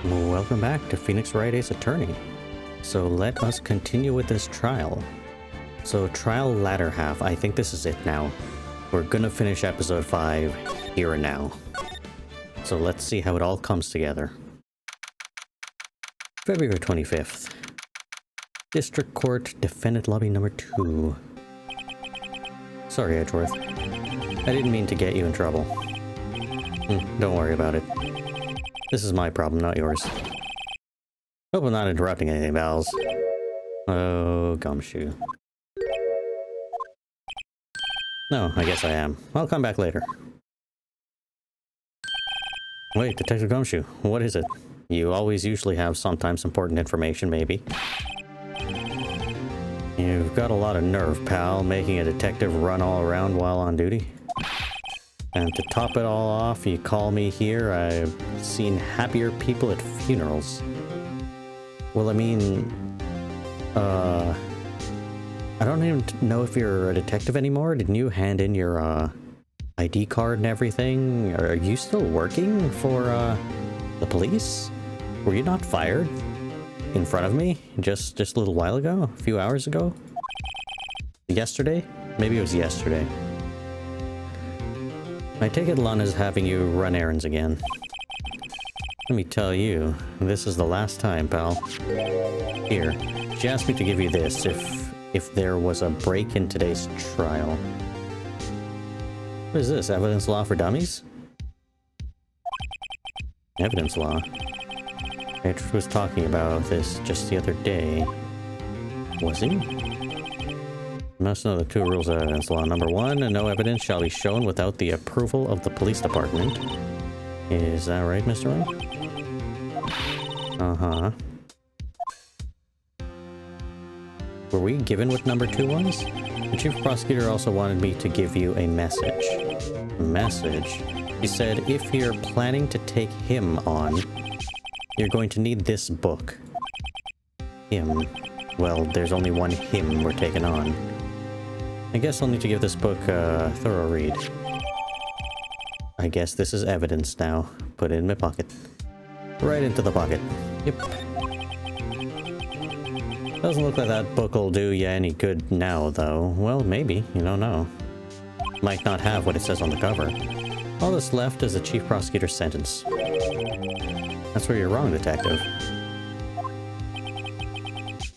Welcome back to Phoenix Wright Ace Attorney. So let us continue with this trial. So trial latter half, I think this is it now. We're gonna finish episode 5 here and now. So let's see how it all comes together. February 25th. District Court, Defendant Lobby number 2. Sorry, Edgeworth. I didn't mean to get you in trouble. Don't worry about it. This is my problem, not yours. Hope I'm not interrupting anything, pals. Oh, gumshoe. No, I guess I am. I'll come back later. Wait, Detective Gumshoe, what is it? You always usually have sometimes important information, maybe. You've got a lot of nerve, pal, making a detective run all around while on duty. And to top it all off, you call me here. I've seen happier people at funerals. Well, I mean, I don't even know if you're a detective anymore. Didn't you hand in your, ID card and everything? Are you still working for, the police? Were you not fired in front of me just a little while ago? A few hours ago? Yesterday? Maybe it was yesterday. I take it Lana's having you run errands again. Let me tell you, this is the last time, pal. Here, she asked me to give you this if there was a break in today's trial. What is this, evidence law for dummies? Evidence law? Edward was talking about this just the other day. Was he? You must know the 2 rules of evidence law. Number 1, no evidence shall be shown without the approval of the police department. Is that right, Mr. Wright? Uh-huh. Were we given what number 2 was? The chief prosecutor also wanted me to give you a message. A message? He said if you're planning to take him on, you're going to need this book. Him. Well, there's only one him we're taking on. I guess I'll need to give this book a thorough read. I guess this is evidence now. Put it in my pocket. Right into the pocket. Yep. Doesn't look like that book will do you any good now, though. Well, maybe. You don't know. Might not have what it says on the cover. All that's left is the chief prosecutor's sentence. That's where you're wrong, detective.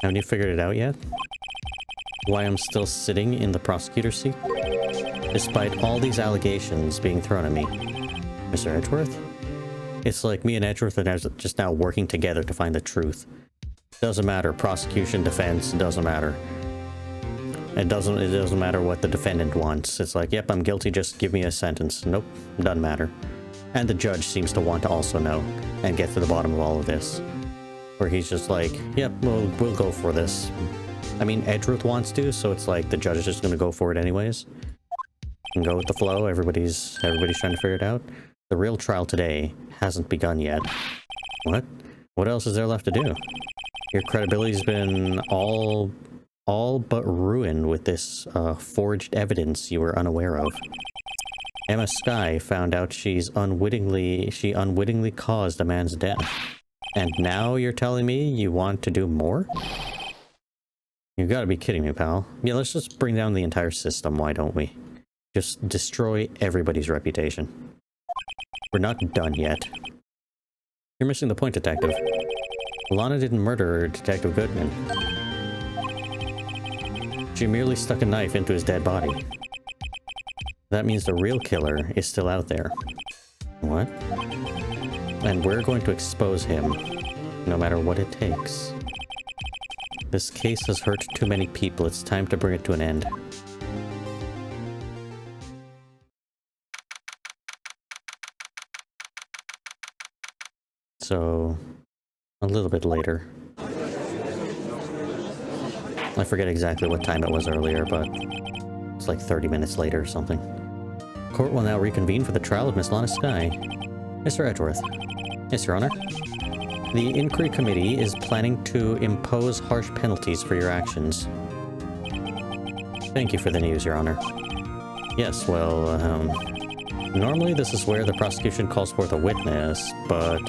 Haven't you figured it out yet? Why I'm still sitting in the prosecutor's seat? Despite all these allegations being thrown at me. Mr. Edgeworth? It's like me and Edgeworth are just now working together to find the truth. Doesn't matter. Prosecution, defense, doesn't matter. It doesn't matter what the defendant wants. It's like, yep, I'm guilty, just give me a sentence. Nope, doesn't matter. And the judge seems to want to also know and get to the bottom of all of this. Where he's just like, yep, we'll go for this. I mean, Edgeworth wants to, so it's like the judge is just gonna go for it anyways. And go with the flow. Everybody's trying to figure it out. The real trial today hasn't begun yet. What? What else is there left to do? Your credibility's been all but ruined with this forged evidence you were unaware of. Emma Skye found out she unwittingly caused a man's death. And now you're telling me you want to do more? You gotta be kidding me, pal. Yeah, let's just bring down the entire system, why don't we? Just destroy everybody's reputation. We're not done yet. You're missing the point, detective. Lana didn't murder Detective Goodman. She merely stuck a knife into his dead body. That means the real killer is still out there. What? And we're going to expose him, no matter what it takes. This case has hurt too many people. It's time to bring it to an end. So, a little bit later. I forget exactly what time it was earlier, but it's like 30 minutes later or something. Court will now reconvene for the trial of Miss Lana Skye. Mr. Edgeworth. Yes, Your Honor. The Inquiry Committee is planning to impose harsh penalties for your actions. Thank you for the news, Your Honor. Yes, well, normally this is where the prosecution calls forth a witness, but,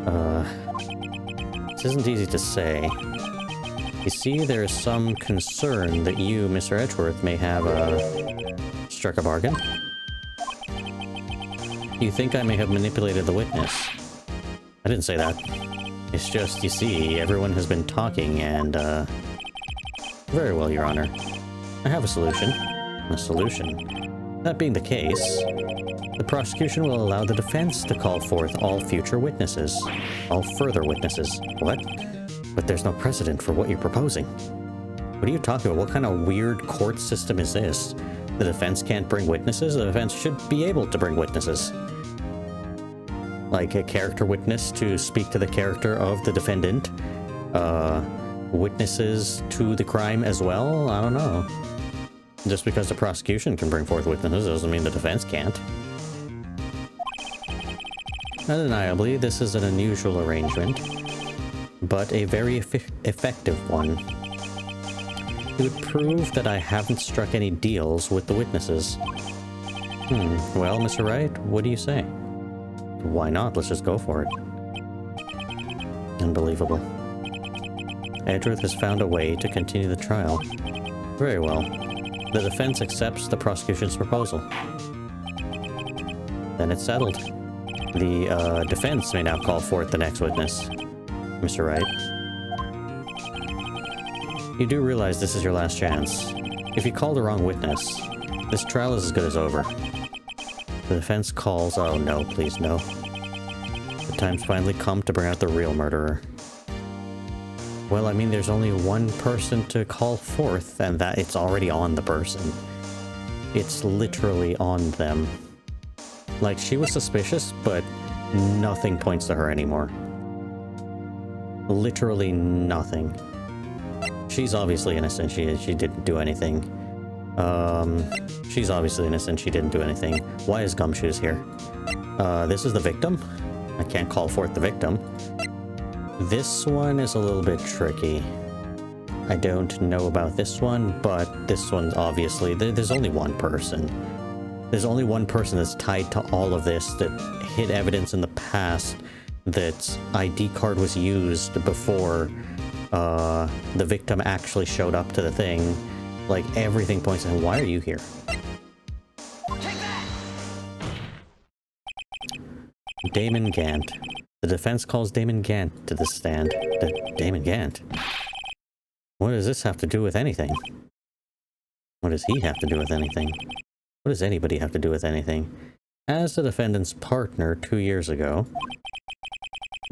This isn't easy to say. You see, there is some concern that you, Mr. Edgeworth, may have, struck a bargain. You think I may have manipulated the witness. I didn't say that. It's just, you see, everyone has been talking and, very well, Your Honor. I have a solution. A solution. That being the case, the prosecution will allow the defense to call forth all future witnesses. All further witnesses. What? But there's no precedent for what you're proposing. What are you talking about? What kind of weird court system is this? The defense can't bring witnesses? The defense should be able to bring witnesses. Like a character witness to speak to the character of the defendant. Witnesses to the crime as well? I don't know. Just because the prosecution can bring forth witnesses doesn't mean the defense can't. Undeniably, this is an unusual arrangement, but a very effective one. It would prove that I haven't struck any deals with the witnesses. Well, Mr. Wright, what do you say? Why not? Let's just go for it. Unbelievable. Edgeworth has found a way to continue the trial. Very well. The defense accepts the prosecution's proposal. Then it's settled. The defense may now call forth the next witness. Mr. Wright. You do realize this is your last chance. If you call the wrong witness, this trial is as good as over. The defense calls... Oh no, please no. The time's finally come to bring out the real murderer. Well, I mean, there's only one person to call forth, and that it's already on the person. It's literally on them. Like, she was suspicious, but nothing points to her anymore. Literally nothing. She's obviously innocent. She didn't do anything. She's obviously innocent. She didn't do anything. Why is Gumshoes here? This is the victim? I can't call forth the victim. This one is a little bit tricky. I don't know about this one, but this one's obviously... There's only one person. There's only one person that's tied to all of this, that hid evidence in the past that ID card was used before the victim actually showed up to the thing. Like, everything points to him. Why are you here? Take that! Damon Gant. The defense calls Damon Gant to the stand. Damon Gant? What does this have to do with anything? What does he have to do with anything? What does anybody have to do with anything? As the defendant's partner 2 years ago,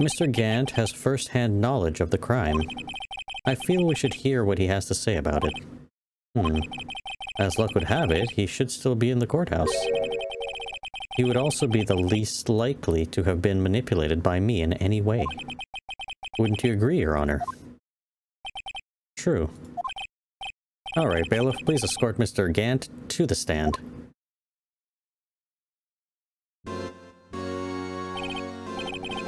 Mr. Gant has first-hand knowledge of the crime. I feel we should hear what he has to say about it. As luck would have it, he should still be in the courthouse. He would also be the least likely to have been manipulated by me in any way. Wouldn't you agree, Your Honor? True. Alright, bailiff, please escort Mr. Gant to the stand.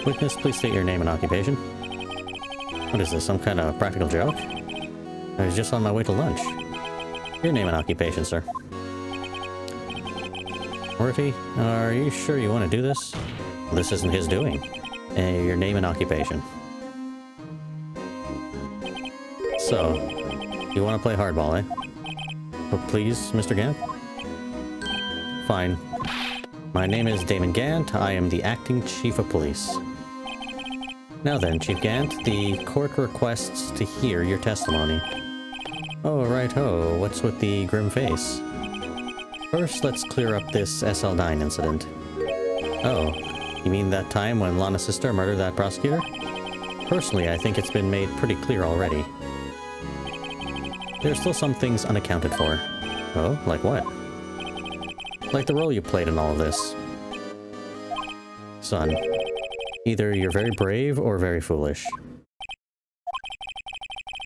Witness, please state your name and occupation. What is this, some kind of practical joke? I was just on my way to lunch. Your name and occupation, sir. Murphy, are you sure you want to do this? Well, this isn't his doing. Your name and occupation. So, you want to play hardball, eh? Oh, please, Mr. Gant? Fine. My name is Damon Gant. I am the acting chief of police. Now then, Chief Gant, the court requests to hear your testimony. Oh, right-ho. What's with the grim face? First, let's clear up this SL9 incident. Oh, you mean that time when Lana's sister murdered that prosecutor? Personally, I think it's been made pretty clear already. There's still some things unaccounted for. Oh, like what? Like the role you played in all of this. Son, either you're very brave or very foolish.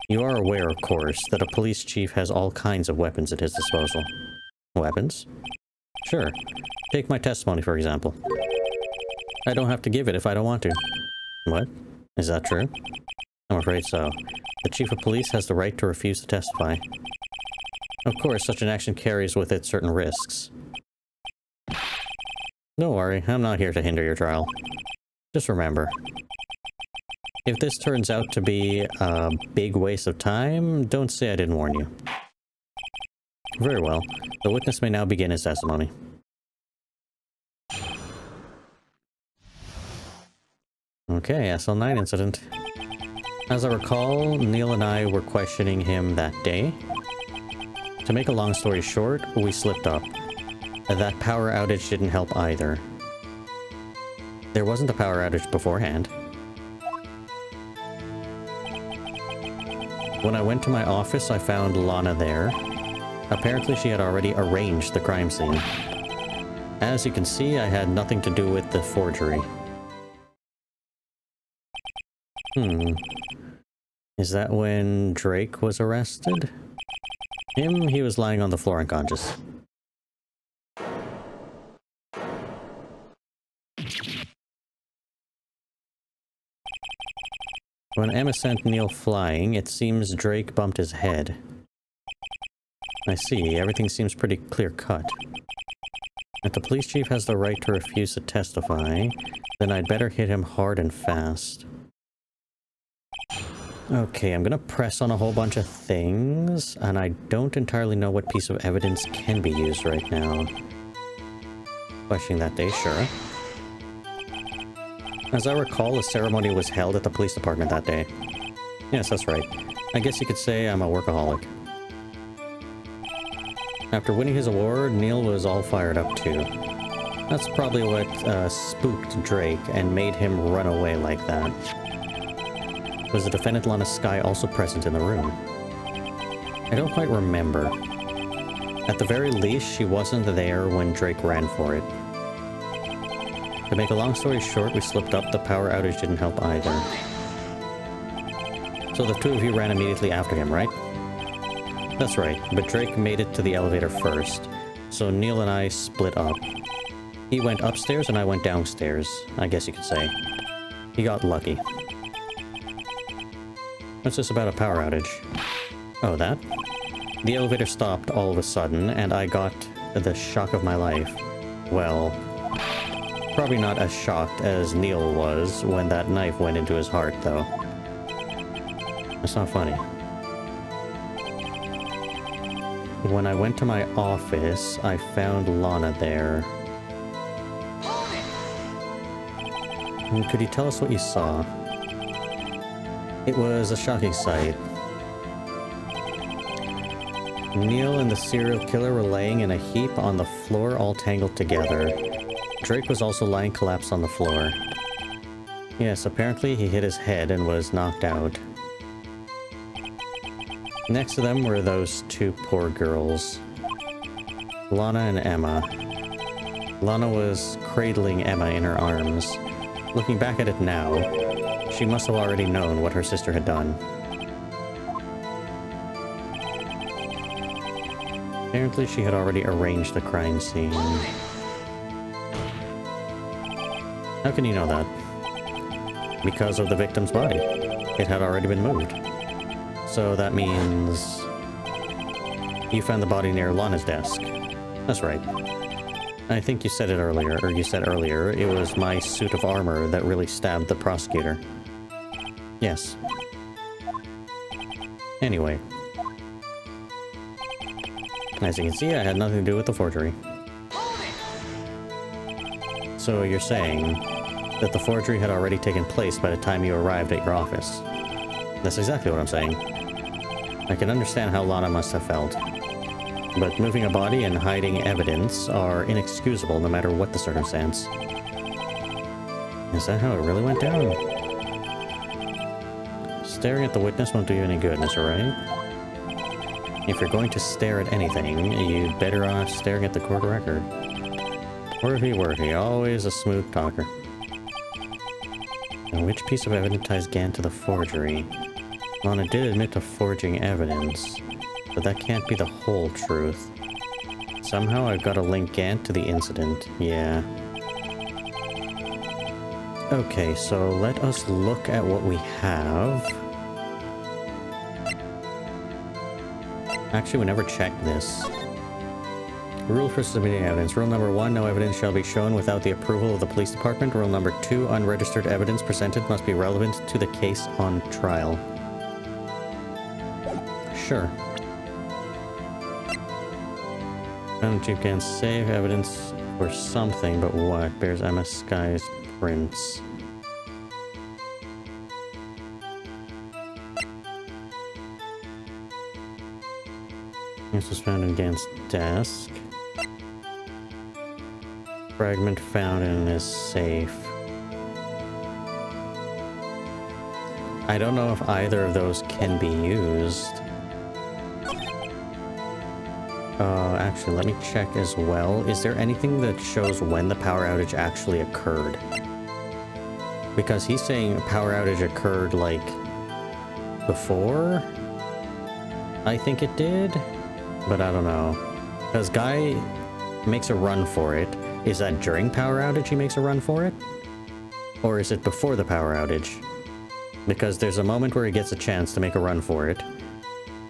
You are aware, of course, that a police chief has all kinds of weapons at his disposal. Weapons? Sure. Take my testimony, for example. I don't have to give it if I don't want to. What? Is that true? I'm afraid so. The chief of police has the right to refuse to testify. Of course, such an action carries with it certain risks. Don't worry, I'm not here to hinder your trial. Just remember, If this turns out to be a big waste of time, don't say I didn't warn you. Very well. The witness may now begin his testimony. Okay, SL9 incident. As I recall, Neil and I were questioning him that day. To make a long story short, we slipped up. That power outage didn't help either. There wasn't a power outage beforehand. When I went to my office, I found Lana there. Apparently she had already arranged the crime scene. As you can see, I had nothing to do with the forgery. Is that when Drake was arrested? He was lying on the floor unconscious. When Emma sent Neil flying, it seems Drake bumped his head. I see, everything seems pretty clear-cut. If the police chief has the right to refuse to testify, then I'd better hit him hard and fast. Okay, I'm gonna press on a whole bunch of things, and I don't entirely know what piece of evidence can be used right now. Questioning that day, sure. As I recall, a ceremony was held at the police department that day. Yes, that's right. I guess you could say I'm a workaholic. After winning his award, Neil was all fired up too. That's probably what spooked Drake and made him run away like that. Was the defendant Lana Skye also present in the room? I don't quite remember. At the very least, she wasn't there when Drake ran for it. To make a long story short, we slipped up. The power outage didn't help either. So the two of you ran immediately after him, right? That's right, but Drake made it to the elevator first. So Neil and I split up. He went upstairs and I went downstairs, I guess you could say. He got lucky. What's this about a power outage? Oh, that? The elevator stopped all of a sudden, and I got the shock of my life. Well, probably not as shocked as Neil was when that knife went into his heart, though. That's not funny. When I went to my office, I found Lana there. Could you tell us what you saw? It was a shocking sight. Neil and the serial killer were laying in a heap on the floor, all tangled together. Drake was also lying collapsed on the floor. Yes, apparently he hit his head and was knocked out. Next to them were those two poor girls, Lana and Emma. Lana was cradling Emma in her arms. Looking back at it now, she must have already known what her sister had done. Apparently she had already arranged the crime scene. How can you know that? Because of the victim's body. It had already been moved. So that means you found the body near Lana's desk. That's right. I think you said it earlier, or you said earlier, it was my suit of armor that really stabbed the prosecutor. Yes. Anyway. As you can see, I had nothing to do with the forgery. So you're saying that the forgery had already taken place by the time you arrived at your office. That's exactly what I'm saying. I can understand how Lana must have felt. But moving a body and hiding evidence are inexcusable no matter what the circumstance. Is that how it really went down? Staring at the witness won't do you any good, Mr. Wright. If you're going to stare at anything, you'd better off staring at the court record. Worthy, always a smooth talker. Now, which piece of evidence ties Gant to the forgery? Lana did admit to forging evidence, but that can't be the whole truth. Somehow I've got to link Gant to the incident, yeah. Okay, so let us look at what we have. Actually, we never checked this. Rule for submitting evidence. Rule number 1, no evidence shall be shown without the approval of the police department. Rule number 2, unregistered evidence presented must be relevant to the case on trial. Sure. Found Chief can save evidence for something, but what? Bears Emma Sky's prints. This was found in Gant's desk. Fragment found in his safe. I don't know if either of those can be used. Actually, let me check as well. Is there anything that shows when the power outage actually occurred? Because he's saying a power outage occurred, like, before? I think it did, but I don't know. Because Guy makes a run for it. Is that during power outage he makes a run for it? Or is it before the power outage? Because there's a moment where he gets a chance to make a run for it.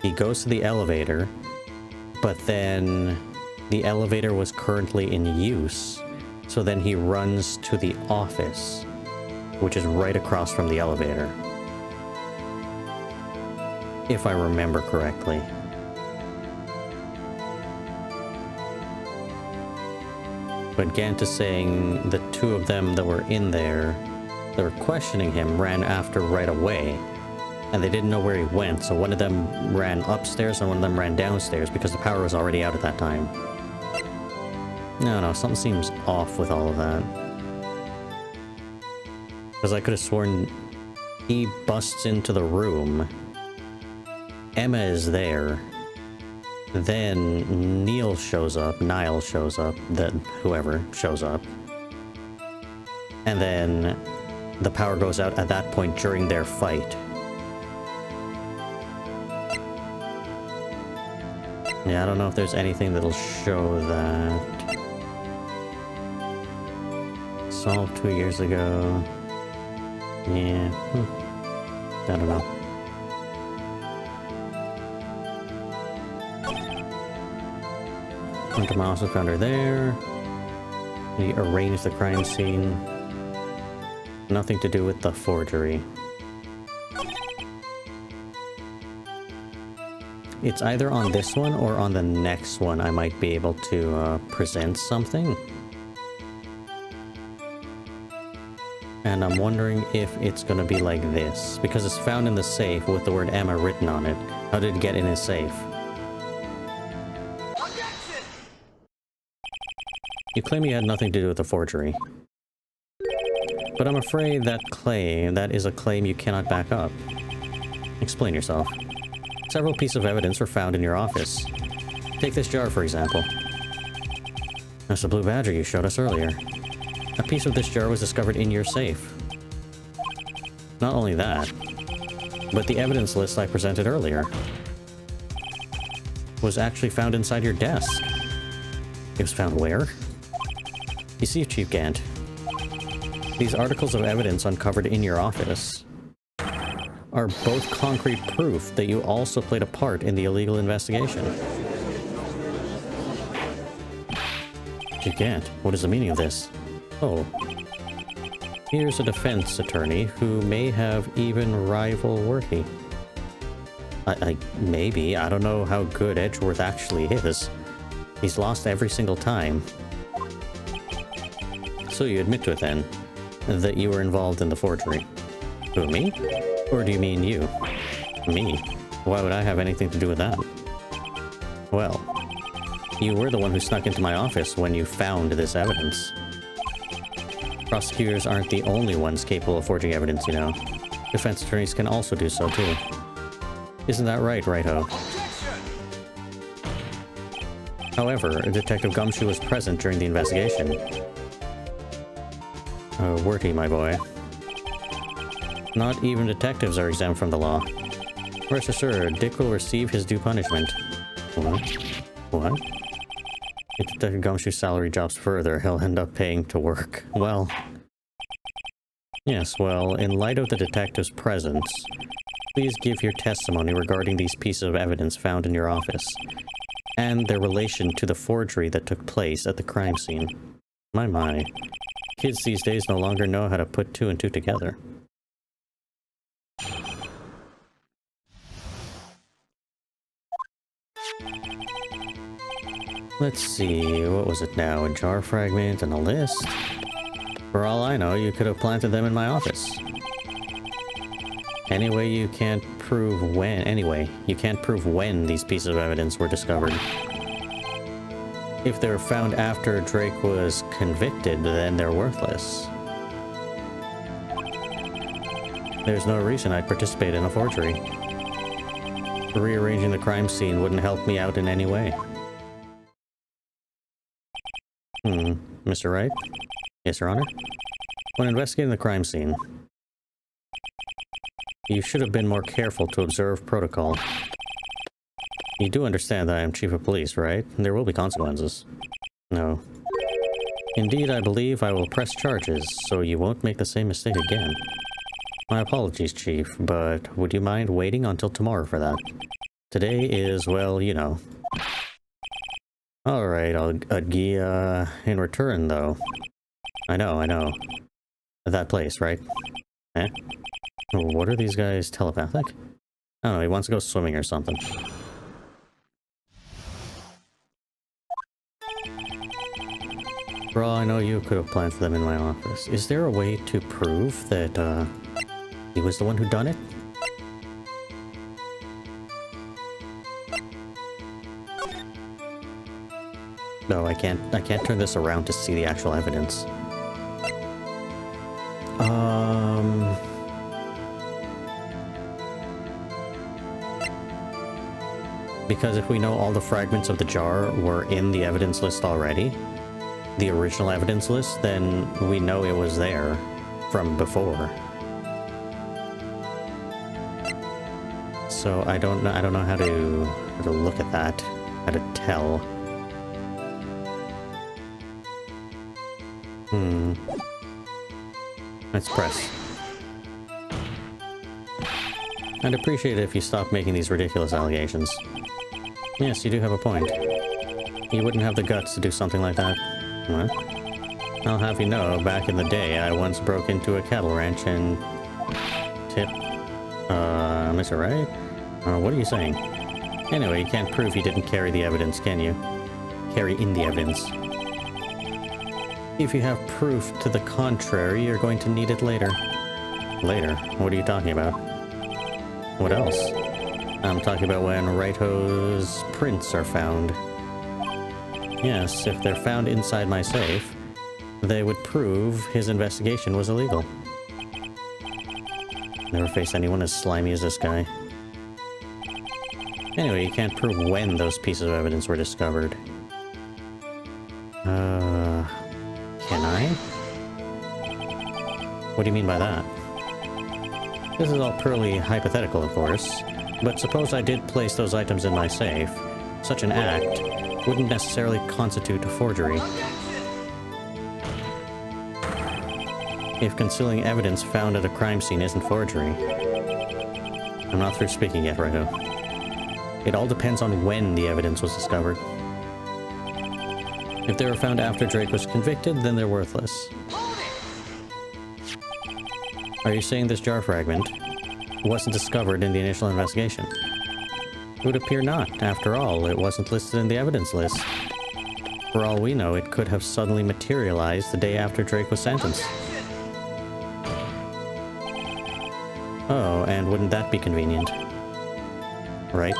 He goes to the elevator, but then the elevator was currently in use. So then he runs to the office, which is right across from the elevator. If I remember correctly. But Gant is saying the two of them that were in there, that were questioning him, ran after right away. And they didn't know where he went, so one of them ran upstairs and one of them ran downstairs because the power was already out at that time. No, something seems off with all of that. Because I could have sworn he busts into the room. Emma is there. Then Niall shows up, whoever shows up. And then the power goes out at that point during their fight. Yeah, I don't know if there's anything that'll show that. Solved 2 years ago. Yeah. I don't know. Quantum also found her there. He arranged the crime scene. Nothing to do with the forgery. It's either on this one or on the next one I might be able to present something. And I'm wondering if it's going to be like this. Because it's found in the safe with the word Emma written on it. How did it get in his safe? You claim you had nothing to do with the forgery. But I'm afraid that is a claim you cannot back up. Explain yourself. Several pieces of evidence were found in your office. Take this jar, for example. That's the blue badger you showed us earlier. A piece of this jar was discovered in your safe. Not only that, but the evidence list I presented earlier was actually found inside your desk. It was found where? You see, Chief Gant, these articles of evidence uncovered in your office are both concrete proof that you also played a part in the illegal investigation. Chief Gant, what is the meaning of this? Oh. Here's a defense attorney who may have even rival Worthy. Maybe. I don't know how good Edgeworth actually is. He's lost every single time. So you admit to it then, that you were involved in the forgery. Who, me? Or do you mean you? Me? Why would I have anything to do with that? Well, you were the one who snuck into my office when you found this evidence. Prosecutors aren't the only ones capable of forging evidence, you know. Defense attorneys can also do so, too. Isn't that right, Righto? However, Detective Gumshoe was present during the investigation. Worty, my boy. Not even detectives are exempt from the law. Rest assured, Dick will receive his due punishment. What? If Detective Gumshoe's salary drops further, he'll end up paying to work. Well... Yes, well, in light of the detective's presence, please give your testimony regarding these pieces of evidence found in your office. and their relation to the forgery that took place at the crime scene. My. Kids these days no longer know how to put two and two together. Let's see, what was it now? A jar fragment and a list? For all I know, you could have planted them in my office. Anyway, you can't prove when these pieces of evidence were discovered. If they were found after Drake was convicted, then they're worthless. There's no reason I'd participate in a forgery. Rearranging the crime scene wouldn't help me out in any way. Mr. Wright? Yes, Your Honor? When investigating the crime scene, you should have been more careful to observe protocol. You do understand that I am Chief of Police, right? There will be consequences. No. Indeed, I believe I will press charges, so you won't make the same mistake again. My apologies, Chief, but would you mind waiting until tomorrow for that? Today is, well, you know. Alright, in return, though. I know. That place, right? Eh? What are these guys, telepathic? I don't know, he wants to go swimming or something. For all I know, you could have planted them in my office. Is there a way to prove that, he was the one who done it? No, I can't turn this around to see the actual evidence. Because if we know all the fragments of the jar were in the evidence list already, the original evidence list, then we know it was there from before. So I don't know how to look at that, how to tell. Let's press. I'd appreciate it if you stopped making these ridiculous allegations. Yes, you do have a point. You wouldn't have the guts to do something like that. What? I'll have you know, back in the day, I once broke into a cattle ranch and... Mr. Wright? What are you saying? Anyway, you can't prove you didn't carry the evidence, can you? Carry in the evidence. If you have proof to the contrary, you're going to need it later. Later? What are you talking about? What else? I'm talking about when Wright's prints are found. Yes, if they're found inside my safe, they would prove his investigation was illegal. Never faced anyone as slimy as this guy. Anyway, you can't prove when those pieces of evidence were discovered. Can I? What do you mean by that? This is all purely hypothetical, of course, but suppose I did place those items in my safe. Such an act wouldn't necessarily constitute a forgery. If concealing evidence found at a crime scene isn't forgery. I'm not through speaking yet, Righto. It all depends on when the evidence was discovered. If they were found after Drake was convicted, then they're worthless. Are you saying this jar fragment wasn't discovered in the initial investigation? It would appear not. After all, it wasn't listed in the evidence list. For all we know, it could have suddenly materialized the day after Drake was sentenced. Oh, and wouldn't that be convenient? Right?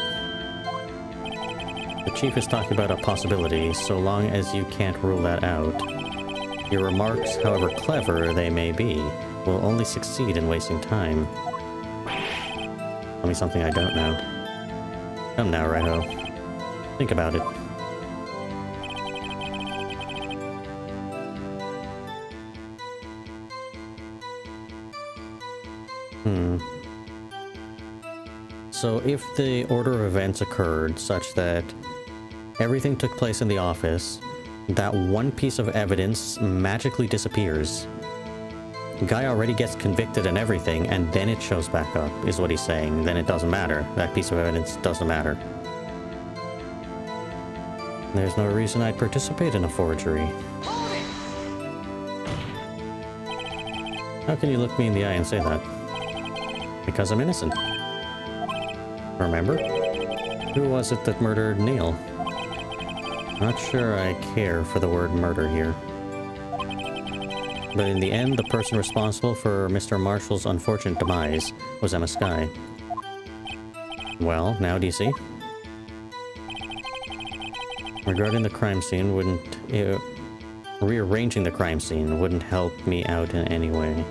The Chief is talking about a possibility, so long as you can't rule that out. Your remarks, however clever they may be, will only succeed in wasting time. Tell me something I don't know. Come now, Righto. Think about it. So if the order of events occurred such that everything took place in the office, that one piece of evidence magically disappears. Guy already gets convicted and everything, and then it shows back up, is what he's saying. Then it doesn't matter. That piece of evidence doesn't matter. There's no reason I'd participate in a forgery. Hold it! How can you look me in the eye and say that? Because I'm innocent. Remember? Who was it that murdered Neil? Not sure I care for the word murder here. But in the end, the person responsible for Mr. Marshall's unfortunate demise was Emma Skye. Well, now do you see? Regarding the crime scene, rearranging the crime scene wouldn't help me out in any way.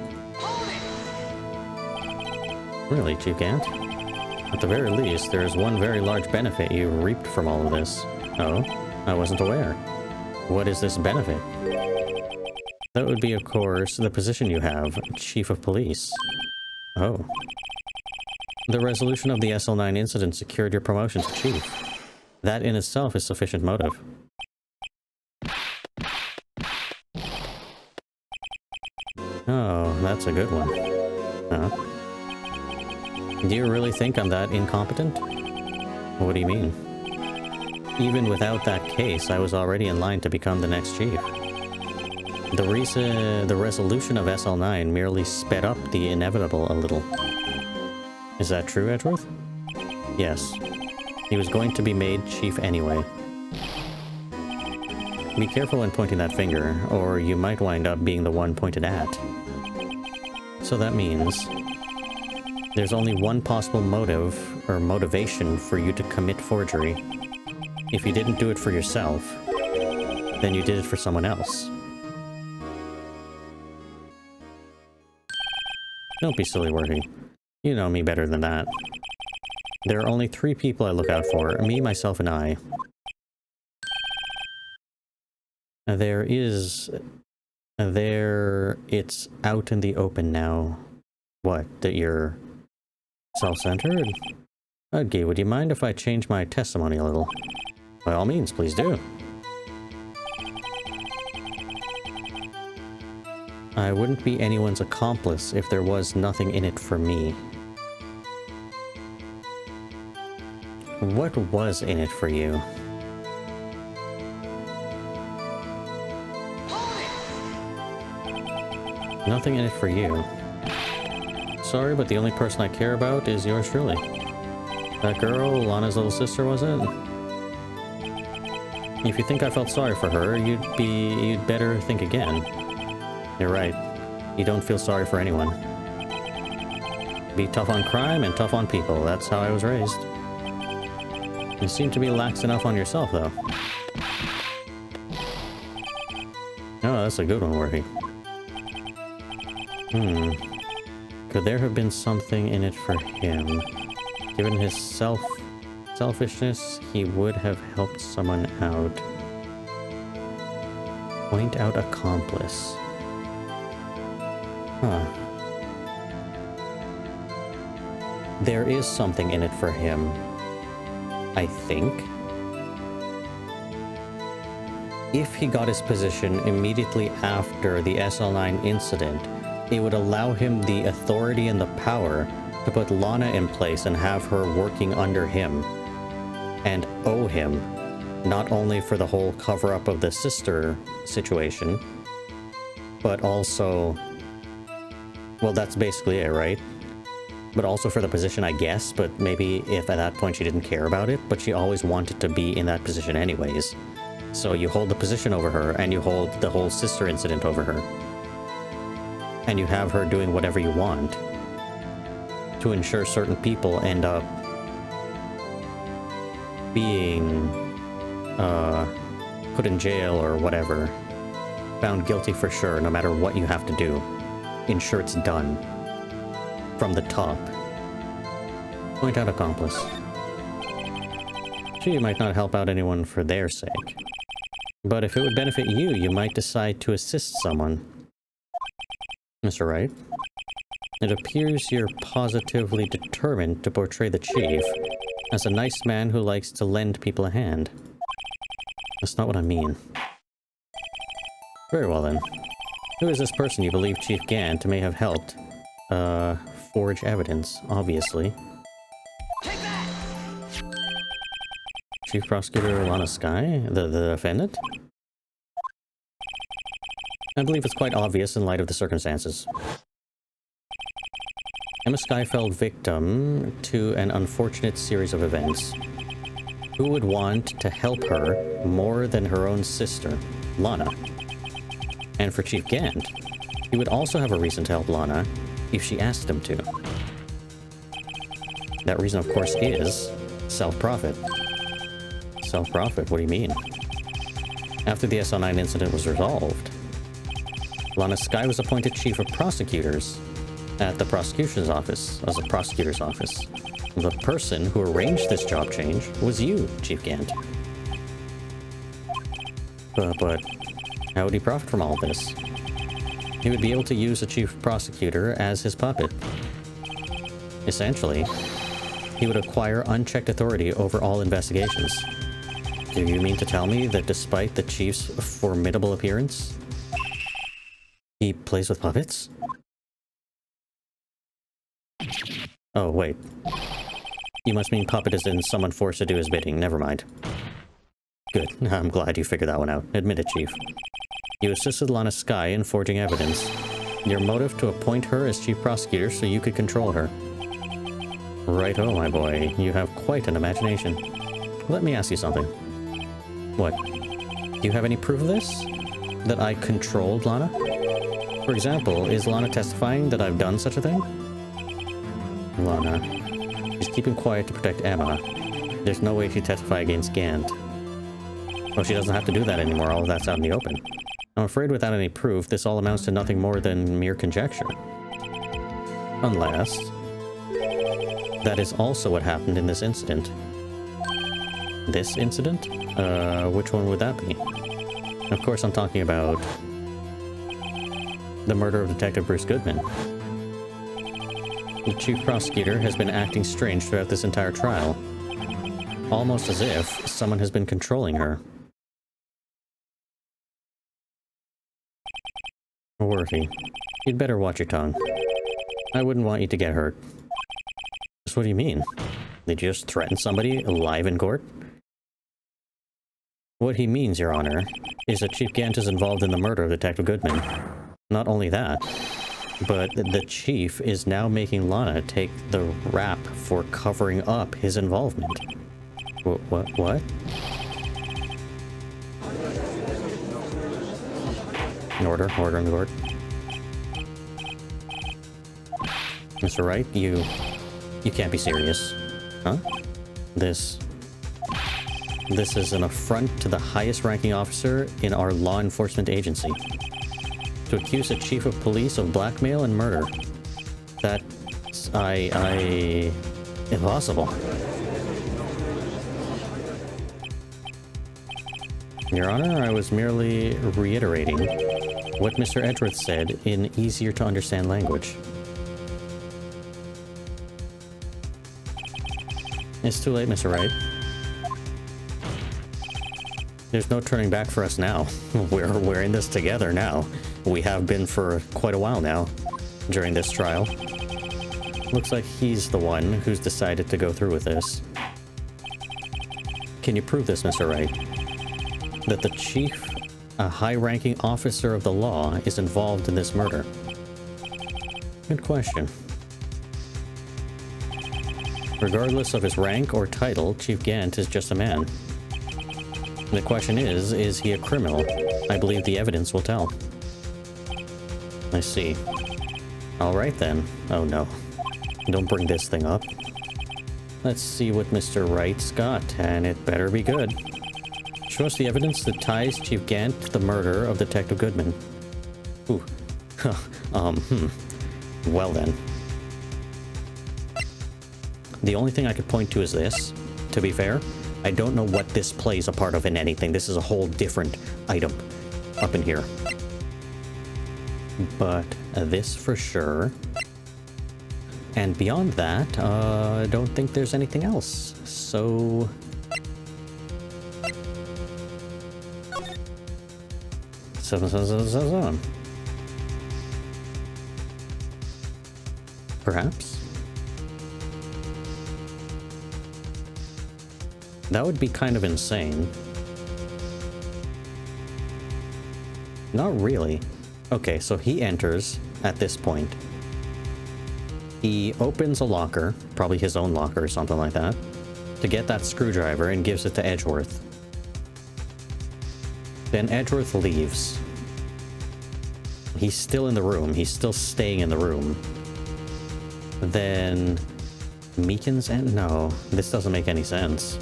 Really, Chief Gant? At the very least, there is one very large benefit you reaped from all of this. Oh? I wasn't aware. What is this benefit? That would be, of course, the position you have, Chief of Police. Oh. The resolution of the SL9 incident secured your promotion to Chief. That in itself is sufficient motive. Oh, that's a good one. Huh? Do you really think I'm that incompetent? What do you mean? Even without that case, I was already in line to become the next chief. The resolution of SL9 merely sped up the inevitable a little. Is that true, Edgeworth? Yes. He was going to be made chief anyway. Be careful when pointing that finger, or you might wind up being the one pointed at. So that means there's only one possible motive or motivation for you to commit forgery. If you didn't do it for yourself, then you did it for someone else. Don't be silly, Worthy. You know me better than that. There are only 3 people I look out for, me, myself, and I. It's out in the open now. What, that you're self-centered? Okay, would you mind if I change my testimony a little? By all means, please do. I wouldn't be anyone's accomplice if there was nothing in it for me. What was in it for you? Nothing in it for you. Sorry, but the only person I care about is yours truly. That girl, Lana's little sister, was it? If you think I felt sorry for her, you'd better think again. You're right. You don't feel sorry for anyone. Be tough on crime and tough on people. That's how I was raised. You seem to be lax enough on yourself, though. Oh, that's a good one, Worthy. Could there have been something in it for him? Given his selfishness, he would have helped someone out. Point out accomplice. Huh. There is something in it for him, I think. If he got his position immediately after the SL9 incident, it would allow him the authority and the power to put Lana in place and have her working under him, and owe him, not only for the whole cover-up of the sister situation, but also, well, that's basically it, right? But also for the position, I guess, but maybe if at that point she didn't care about it, but she always wanted to be in that position anyways. So you hold the position over her, and you hold the whole sister incident over her. And you have her doing whatever you want to ensure certain people end up being put in jail or whatever. Found guilty for sure, no matter what you have to do. Ensure it's done. From the top. Point out accomplice. She might not help out anyone for their sake. But if it would benefit you, you might decide to assist someone. Mr. Wright, it appears you're positively determined to portray the chief as a nice man who likes to lend people a hand. That's not what I mean. Very well then. Who is this person you believe Chief Gant may have helped? Forge evidence, obviously. Take that! Chief Prosecutor Lana Sky, the defendant? I believe it's quite obvious in light of the circumstances. Emma Sky fell victim to an unfortunate series of events. Who would want to help her more than her own sister, Lana? And for Chief Gant, he would also have a reason to help Lana if she asked him to. That reason, of course, is self-profit. Self-profit? What do you mean? After the SL9 incident was resolved, Lana Sky was appointed Chief of Prosecutors at the prosecutor's office. The person who arranged this job change was you, Chief Gant. But how would he profit from all of this? He would be able to use the Chief Prosecutor as his puppet. Essentially, he would acquire unchecked authority over all investigations. Do you mean to tell me that despite the Chief's formidable appearance, he plays with puppets? Oh, wait. You must mean puppet as in someone forced to do his bidding. Never mind. Good. I'm glad you figured that one out. Admit it, Chief. You assisted Lana Sky in forging evidence. Your motive to appoint her as Chief Prosecutor so you could control her. Right-o, my boy. You have quite an imagination. Let me ask you something. What? Do you have any proof of this? That I controlled Lana? For example, is Lana testifying that I've done such a thing? Lana. She's keeping quiet to protect Emma. There's no way she'd testify against Gant. Well, she doesn't have to do that anymore. All of that's out in the open. I'm afraid without any proof, this all amounts to nothing more than mere conjecture. Unless... that is also what happened in this incident. This incident? Which one would that be? Of course, I'm talking about the murder of Detective Bruce Goodman. The Chief Prosecutor has been acting strange throughout this entire trial. Almost as if someone has been controlling her. Worthy, you'd better watch your tongue. I wouldn't want you to get hurt. Just what do you mean? Did you just threaten somebody live in court? What he means, Your Honor, is that Chief Gant is involved in the murder of Detective Goodman. Not only that, but the Chief is now making Lana take the rap for covering up his involvement. What? Order in the court. Mr. Wright, you can't be serious. Huh? This is an affront to the highest ranking officer in our law enforcement agency. To accuse a chief of police of blackmail and murder. That's... impossible. Your Honor, I was merely reiterating what Mr. Edgeworth said in easier to understand language. It's too late, Mr. Wright. There's no turning back for us now. We're in this together now. We have been for quite a while now, during this trial. Looks like he's the one who's decided to go through with this. Can you prove this, Mr. Wright? That the chief, a high-ranking officer of the law, is involved in this murder? Good question. Regardless of his rank or title, Chief Gant is just a man. The question is he a criminal? I believe the evidence will tell. I see. Alright then. Oh no. Don't bring this thing up. Let's see what Mr. Wright's got, and it better be good. Show us the evidence that ties Chief Gant to the murder of Detective Goodman. Ooh. Well then. The only thing I could point to is this. To be fair, I don't know what this plays a part of in anything. This is a whole different item up in here. But this for sure. And beyond that, I don't think there's anything else. So... Perhaps? That would be kind of insane. Not really. Okay, so he enters at this point. He opens a locker, probably his own locker or something like that, to get that screwdriver and gives it to Edgeworth. Then Edgeworth leaves. He's still in the room. He's still staying in the room. Then Meekins and no, this doesn't make any sense.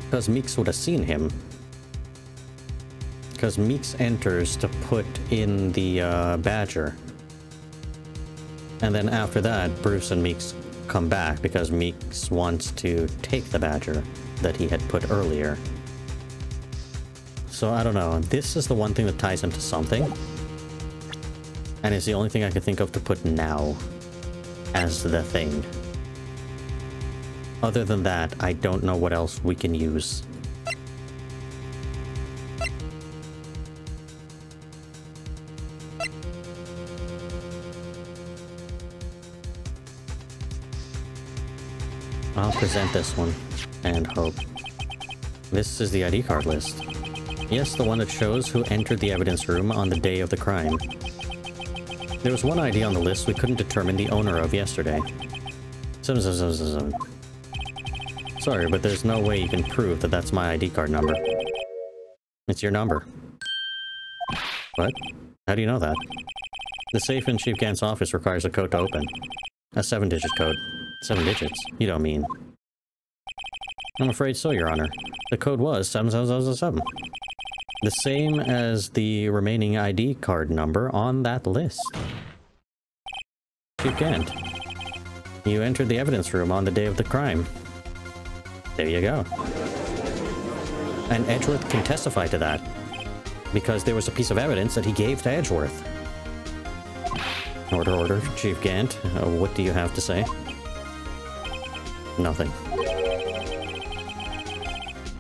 Because Meeks would have seen him. Because Meeks enters to put in the badger. And then after that, Bruce and Meeks come back because Meeks wants to take the badger that he had put earlier. So I don't know. This is the one thing that ties him to something. And it's the only thing I can think of to put now as the thing. Other than that, I don't know what else we can use. I'll present this one and hope. This is the ID card list. Yes, the one that shows who entered the evidence room on the day of the crime. There was one ID on the list we couldn't determine the owner of yesterday. 77777. Sorry, but there's no way you can prove that that's my ID card number. It's your number. What? How do you know that? The safe in Chief Gant's office requires a code to open. A 7-digit code. 7 digits? You don't mean... I'm afraid so, Your Honor. The code was 77777. The same as the remaining ID card number on that list. Chief Gant, you entered the evidence room on the day of the crime. There you go. And Edgeworth can testify to that, because there was a piece of evidence that he gave to Edgeworth. Order, order, Chief Gant. What do you have to say? Nothing.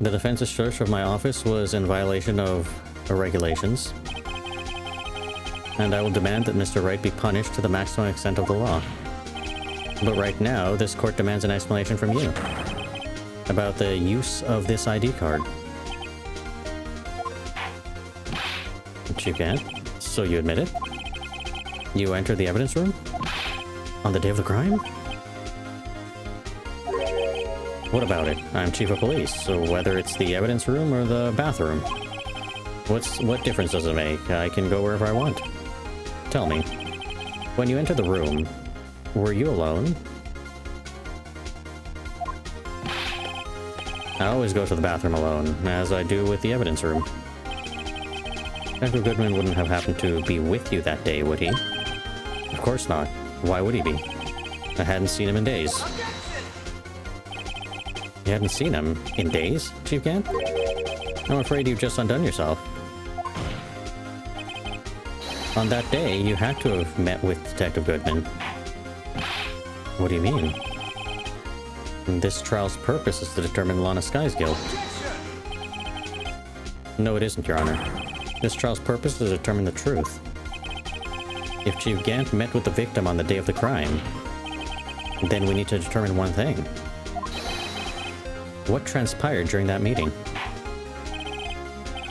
The defense's search of my office was in violation of regulations, and I will demand that Mr. Wright be punished to the maximum extent of the law. But right now, this court demands an explanation from you about the use of this ID card. Chief Gant, so you admit it? You entered the evidence room? On the day of the crime? What about it? I'm chief of police, so whether it's the evidence room or the bathroom. What difference does it make? I can go wherever I want. Tell me, when you entered the room, were you alone? I always go to the bathroom alone, as I do with the evidence room. Detective Goodman wouldn't have happened to be with you that day, would he? Of course not. Why would he be? I hadn't seen him in days. You hadn't seen him in days, Chief Gant? I'm afraid you've just undone yourself. On that day, you had to have met with Detective Goodman. What do you mean? This trial's purpose is to determine Lana Sky's guilt. No, it isn't, Your Honor. This trial's purpose is to determine the truth. If Chief Gant met with the victim on the day of the crime, then we need to determine one thing. What transpired during that meeting?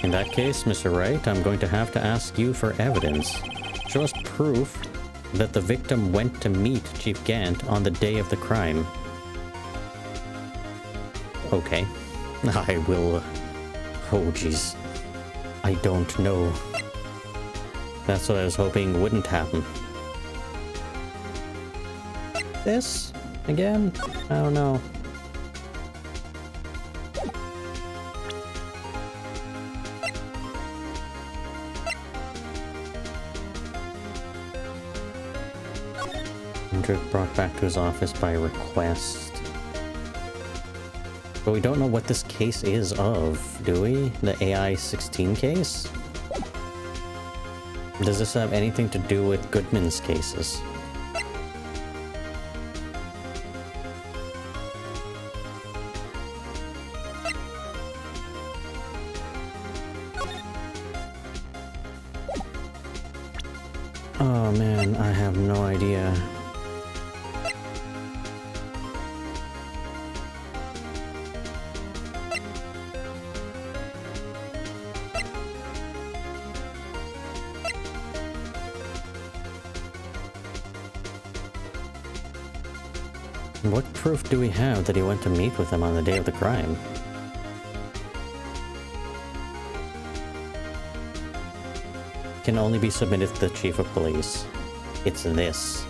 In that case, Mr. Wright, I'm going to have to ask you for evidence. Show us proof that the victim went to meet Chief Gant on the day of the crime. Okay. I will... Oh, jeez. I don't know. That's what I was hoping wouldn't happen. This? Again? I don't know. Brought back to his office by request. But we don't know what this case is of, do we? The AI-16 case? Does this have anything to do with Goodman's cases? Oh man, I have no idea. What proof do we have that he went to meet with them on the day of the crime? Can only be submitted to the chief of police. It's this.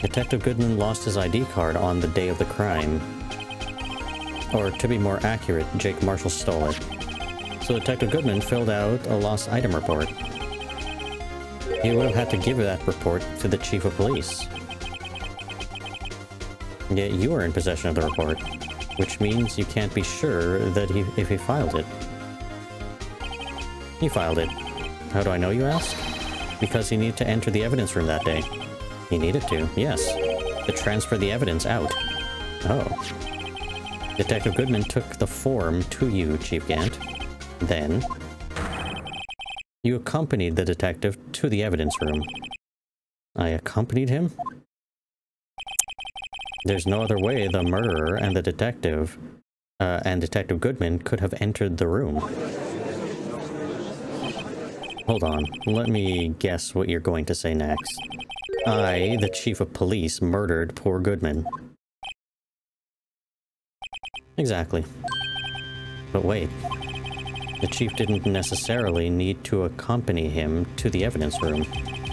Detective Goodman lost his ID card on the day of the crime. Or, to be more accurate, Jake Marshall stole it. So Detective Goodman filled out a lost item report. He would have had to give that report to the chief of police. Yet you are in possession of the report, which means you can't be sure that if he filed it. He filed it. How do I know, you ask? Because he needed to enter the evidence room that day. He needed to, yes. To transfer the evidence out. Oh. Detective Goodman took the form to you, Chief Gant. Then, you accompanied the detective to the evidence room. I accompanied him? There's no other way the murderer and the detective, and Detective Goodman could have entered the room. Hold on, let me guess what you're going to say next. I, the chief of police, murdered poor Goodman. Exactly. But wait. The chief didn't necessarily need to accompany him to the evidence room.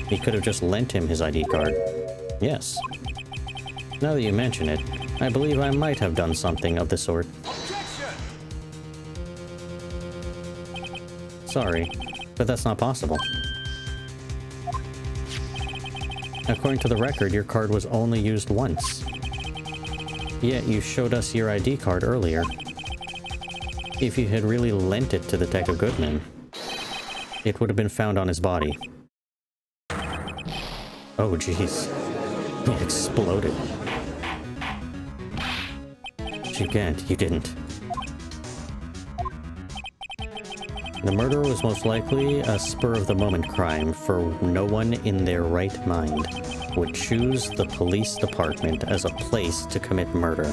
He could have just lent him his ID card. Yes. Now that you mention it, I believe I might have done something of the sort. Sorry, but that's not possible. According to the record, your card was only used once. Yet you showed us your ID card earlier. If you had really lent it to Detective Goodman, it would have been found on his body. Oh, jeez. He exploded. Chief Gant, you didn't. The murder was most likely a spur-of-the-moment crime, for no one in their right mind would choose the police department as a place to commit murder.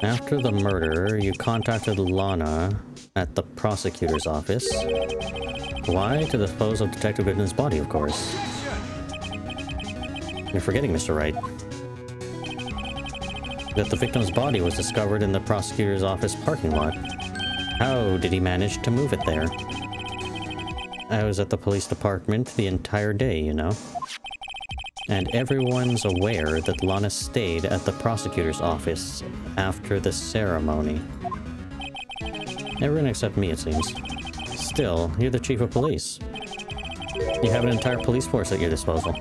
After the murder, you contacted Lana at the prosecutor's office. Why? To dispose of Detective Goodman's body, of course. You're forgetting, Mr. Wright, that the victim's body was discovered in the prosecutor's office parking lot. How did he manage to move it there? I was at the police department the entire day, you know. And everyone's aware that Lana stayed at the prosecutor's office after the ceremony. Everyone except me, it seems. Still, you're the chief of police. You have an entire police force at your disposal.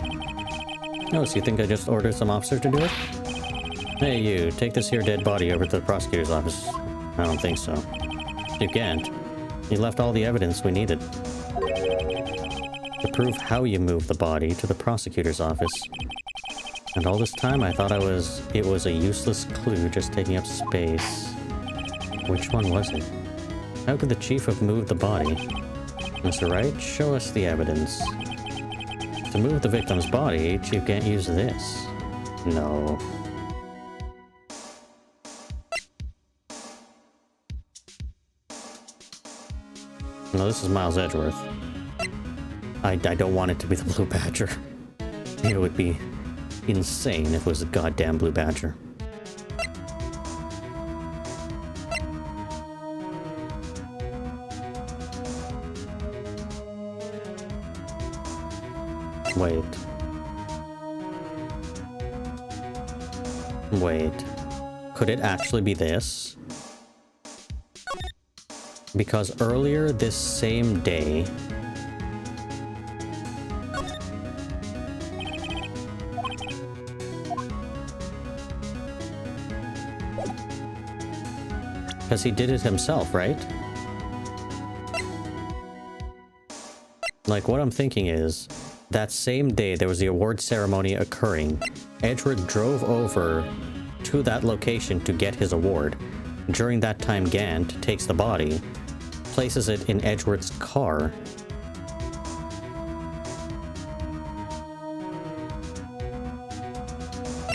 Oh, so you think I just ordered some officers to do it? Hey, you, take this here dead body over to the prosecutor's office. I don't think so. You can't. You left all the evidence we needed to prove how you moved the body to the prosecutor's office. And all this time I thought it was a useless clue just taking up space. Which one was it? How could the chief have moved the body? Mr. Wright, show us the evidence. To move the victim's body, Chief can't use this. No. No, this is Miles Edgeworth. I don't want it to be the Blue Badger. It would be insane if it was a goddamn Blue Badger. Wait. Wait. Could it actually be this? Because earlier this same day, because he did it himself, right? Like, what I'm thinking is, that same day there was the award ceremony occurring. Edgeworth drove over to that location to get his award. During that time, Gant takes the body, places it in Edgeworth's car.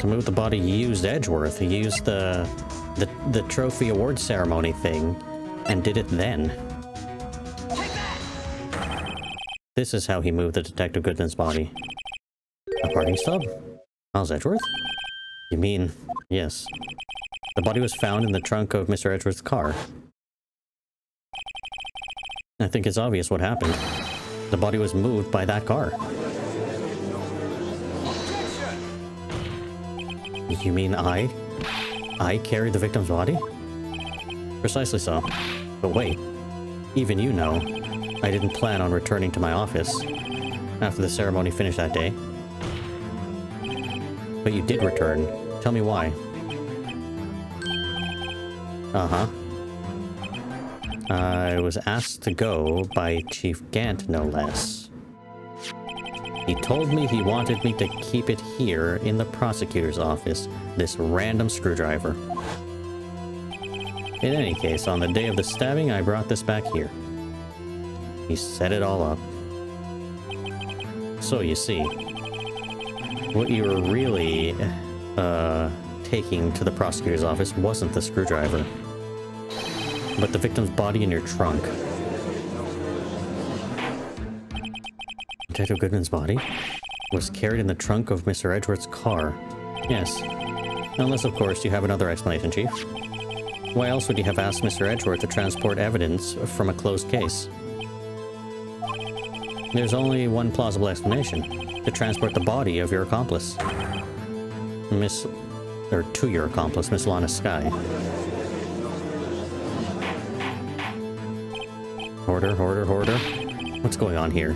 To move the body, he used Edgeworth. He used the trophy award ceremony thing and did it then. Take that! This is how he moved the Detective Goodman's body. A parting stub? Miles Edgeworth? You mean... yes. The body was found in the trunk of Mr. Edgeworth's car. I think it's obvious what happened. The body was moved by that car. You mean I carried the victim's body? Precisely so. But wait, even you know, I didn't plan on returning to my office after the ceremony finished that day. But you did return. Tell me why. Uh-huh. I was asked to go by Chief Gant, no less. He told me he wanted me to keep it here in the prosecutor's office, this random screwdriver. In any case, on the day of the stabbing, I brought this back here. He set it all up. So you see, what you were really, taking to the prosecutor's office wasn't the screwdriver, but the victim's body in your trunk. Detective Goodman's body was carried in the trunk of Mr. Edgeworth's car. Yes. Unless, of course, you have another explanation, Chief. Why else would you have asked Mr. Edgeworth to transport evidence from a closed case? There's only one plausible explanation. To transport the body of your accomplice. To your accomplice, Miss Lana Skye. Hoarder. What's going on here?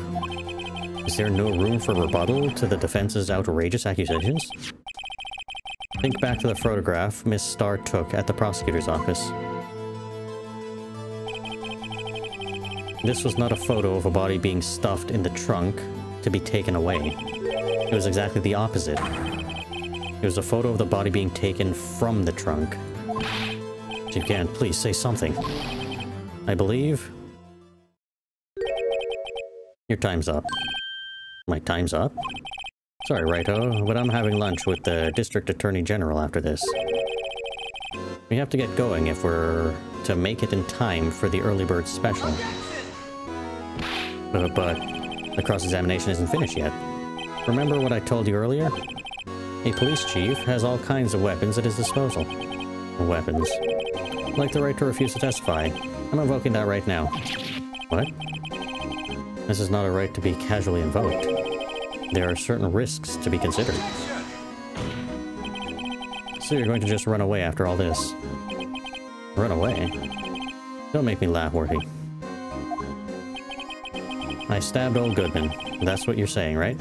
Is there no room for rebuttal to the defense's outrageous accusations? Think back to the photograph Miss Starr took at the prosecutor's office. This was not a photo of a body being stuffed in the trunk to be taken away. It was exactly the opposite. It was a photo of the body being taken from the trunk. Chief Gant, please say something. I believe... your time's up. My time's up? Sorry, Righto, but I'm having lunch with the District Attorney General after this. We have to get going if we're to make it in time for the early bird special. But the cross-examination isn't finished yet. Remember what I told you earlier? A police chief has all kinds of weapons at his disposal. Weapons. Like the right to refuse to testify. I'm invoking that right now. What? This is not a right to be casually invoked. There are certain risks to be considered. So you're going to just run away after all this? Run away? Don't make me laugh, Worthy. I stabbed old Goodman. That's what you're saying, right?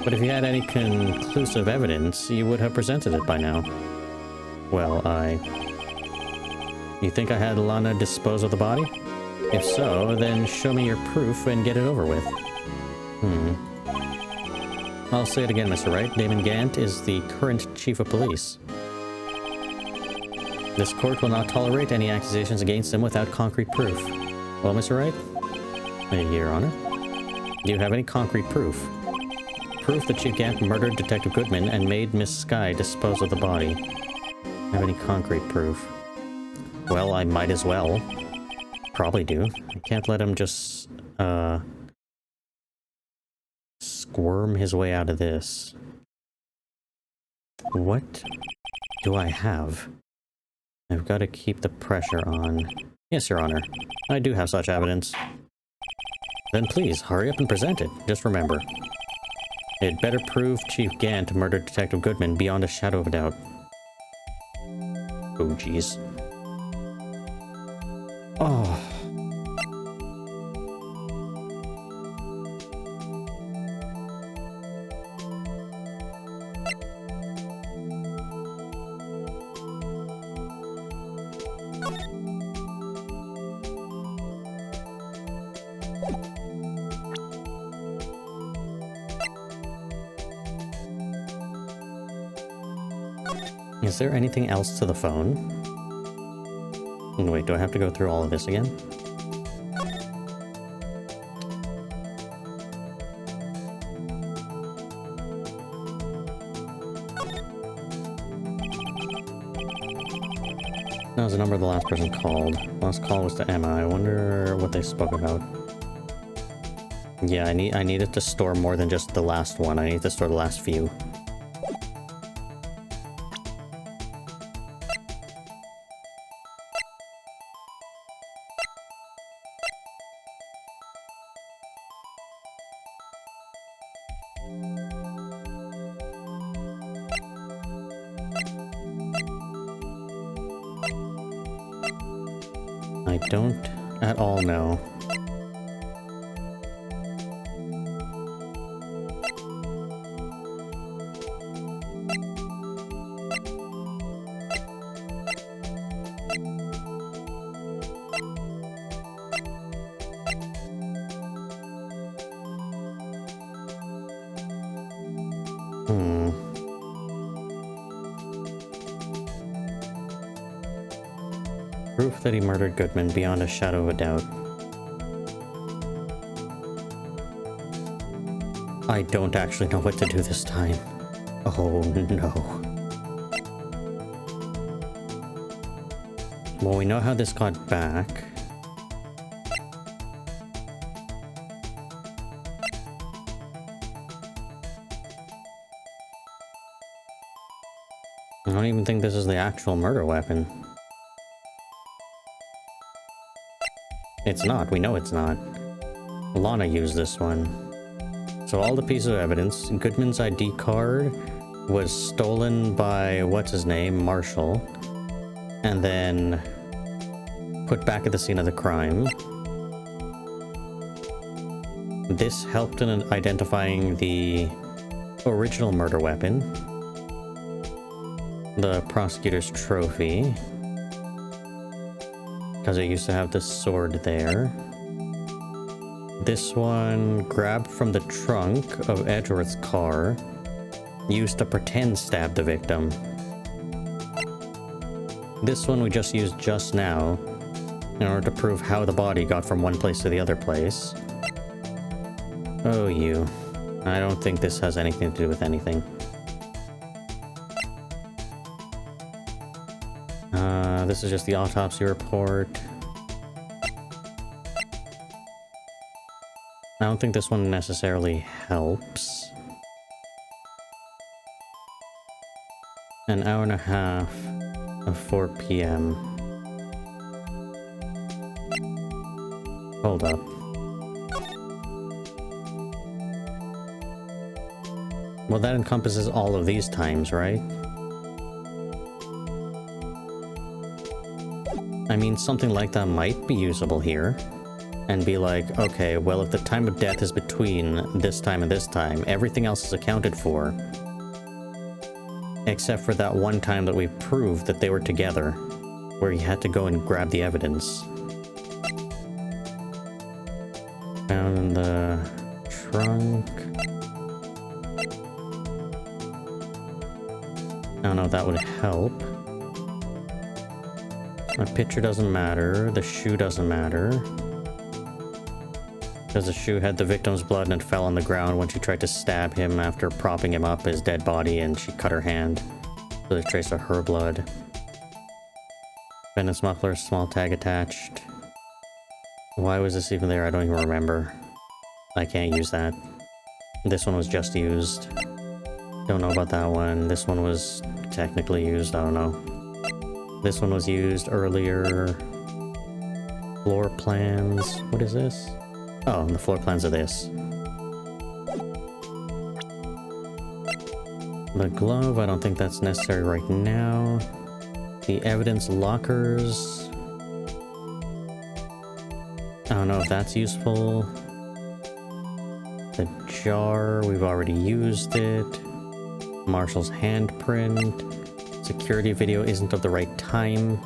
But if you had any conclusive evidence, you would have presented it by now. Well, You think I had Lana dispose of the body? If so, then show me your proof and get it over with. I'll say it again, Mr. Wright. Damon Gant is the current chief of police. This court will not tolerate any accusations against him without concrete proof. Well, Mr. Wright? Your Honor? Do you have any concrete proof? Proof that Chief Gant murdered Detective Goodman and made Miss Skye dispose of the body. Have any concrete proof? Well, I might as well. Probably do. I can't let him just, squirm his way out of this. What do I have? I've got to keep the pressure on. Yes, Your Honor. I do have such evidence. Then please, hurry up and present it. Just remember, it better prove Chief Gant murdered Detective Goodman beyond a shadow of a doubt. Oh, jeez. Oh. Is there anything else to the phone? Wait, do I have to go through all of this again? That was the number the last person called. Last call was to Emma. I wonder what they spoke about. Yeah, I needed to store more than just the last one. I need to store the last few. I don't at all know. Proof that he murdered Goodman beyond a shadow of a doubt. I don't actually know what to do this time. Oh no. Well, we know how this got back. I don't even think this is the actual murder weapon. It's not. We know it's not. Lana used this one. So all the pieces of evidence. Goodman's ID card was stolen by, what's his name, Marshall. And then put back at the scene of the crime. This helped in identifying the original murder weapon. The prosecutor's trophy. Because it used to have this sword there. This one grabbed from the trunk of Edgeworth's car, used to pretend stab the victim. This one we just used just now in order to prove how the body got from one place to the other place. Oh, you. I don't think this has anything to do with anything. This is just the autopsy report. I don't think this one necessarily helps. An hour and a half of 4 p.m. Hold up. Well, that encompasses all of these times, right? I mean, something like that might be usable here. And be like, okay, well, if the time of death is between this time and this time, everything else is accounted for. Except for that one time that we proved that they were together, where he had to go and grab the evidence. Found in the trunk. I don't know if that would help. The picture doesn't matter. The shoe doesn't matter. Because the shoe had the victim's blood and it fell on the ground when she tried to stab him after propping him up, his dead body, and she cut her hand. So there's trace of her blood. Defendant's muffler, small tag attached. Why was this even there? I don't even remember. I can't use that. This one was just used. Don't know about that one. This one was technically used. I don't know. This one was used earlier. Floor plans. What is this? Oh, the floor plans of this. The glove, I don't think that's necessary right now. The evidence lockers. I don't know if that's useful. The jar, we've already used it. Marshall's handprint. Security video isn't of the right time.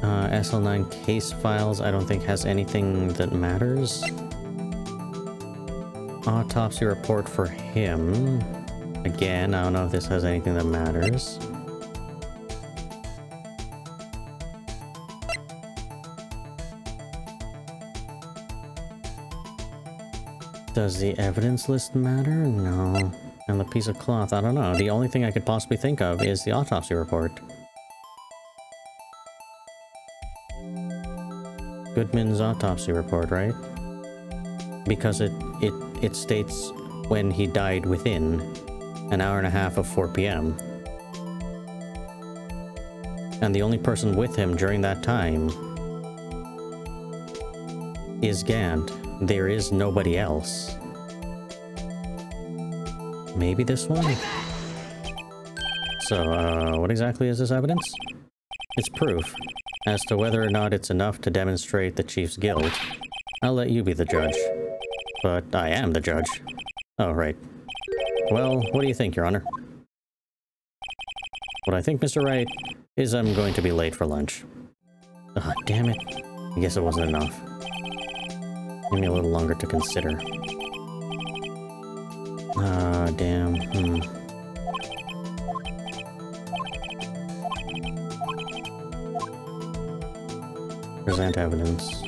SL9 case files, I don't think has anything that matters. Autopsy report for him. Again, I don't know if this has anything that matters. Does the evidence list matter? No. And the piece of cloth, I don't know. The only thing I could possibly think of is the autopsy report. Goodman's autopsy report, right? Because it states when he died within an hour and a half of 4 p.m. And the only person with him during that time is Gant. There is nobody else. Maybe this one? So, what exactly is this evidence? It's proof. As to whether or not it's enough to demonstrate the chief's guilt, I'll let you be the judge. But I am the judge. Oh, right. Well, what do you think, Your Honor? What I think, Mr. Wright, is I'm going to be late for lunch. Ah, damn it. I guess it wasn't enough. Give me a little longer to consider. Ah, damn. Present evidence.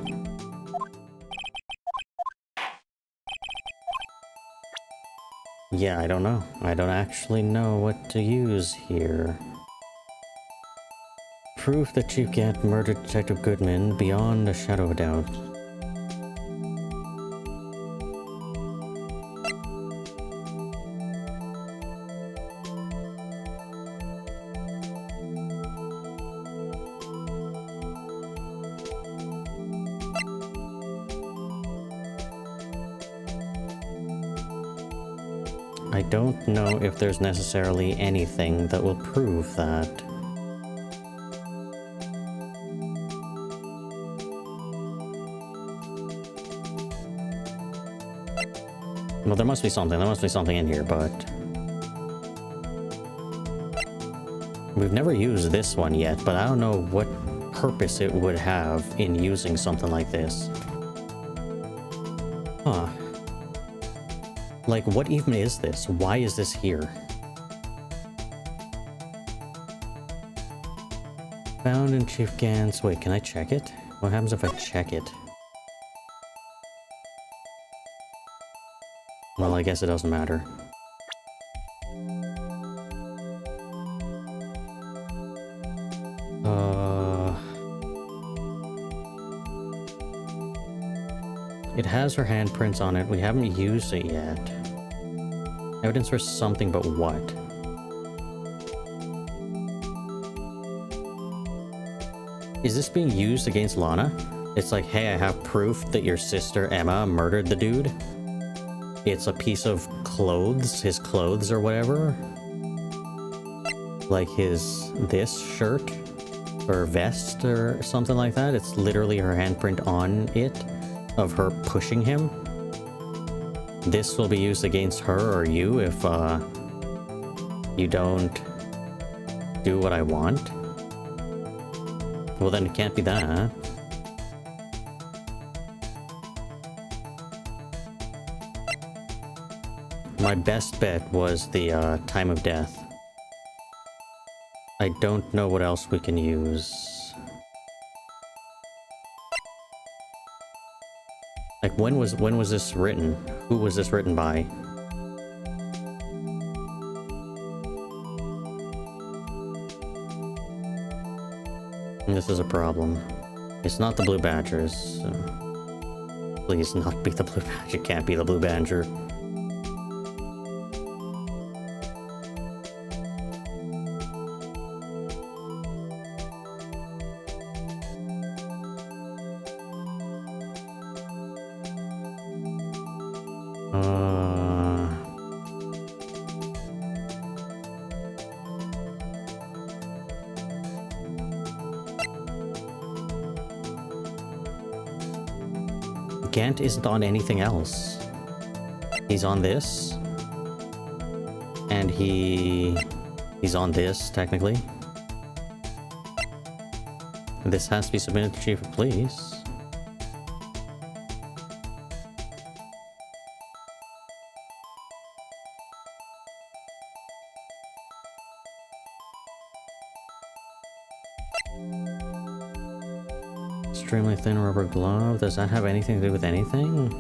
Yeah, I don't know. I don't actually know what to use here. Proof that Chief Gant murdered Detective Goodman beyond a shadow of a doubt. I don't know if there's necessarily anything that will prove that. Well, there must be something. There must be something in here, but... we've never used this one yet, but I don't know what purpose it would have in using something like this. Huh. Like, what even is this? Why is this here? Found in Chief Gant's... wait, can I check it? What happens if I check it? Well, I guess it doesn't matter. It has her handprints on it. We haven't used it yet. Evidence for something, but what? Is this being used against Lana? It's like, hey, I have proof that your sister Emma murdered the dude. It's a piece of clothes, his clothes or whatever. Like this shirt or vest or something like that. It's literally her handprint on it of her pushing him. This will be used against her or you if you don't do what I want. Well, then it can't be that. My best bet was the time of death. I don't know what else we can use. Like, when was this written? Who was this written by? And this is a problem. It's not the Blue Badgers. So please not be the Blue Badger. It can't be the Blue Badger. Gant isn't on anything else. He's on this. And he's on this, technically. This has to be submitted to Chief of Police. Extremely thin rubber glove. Does that have anything to do with anything?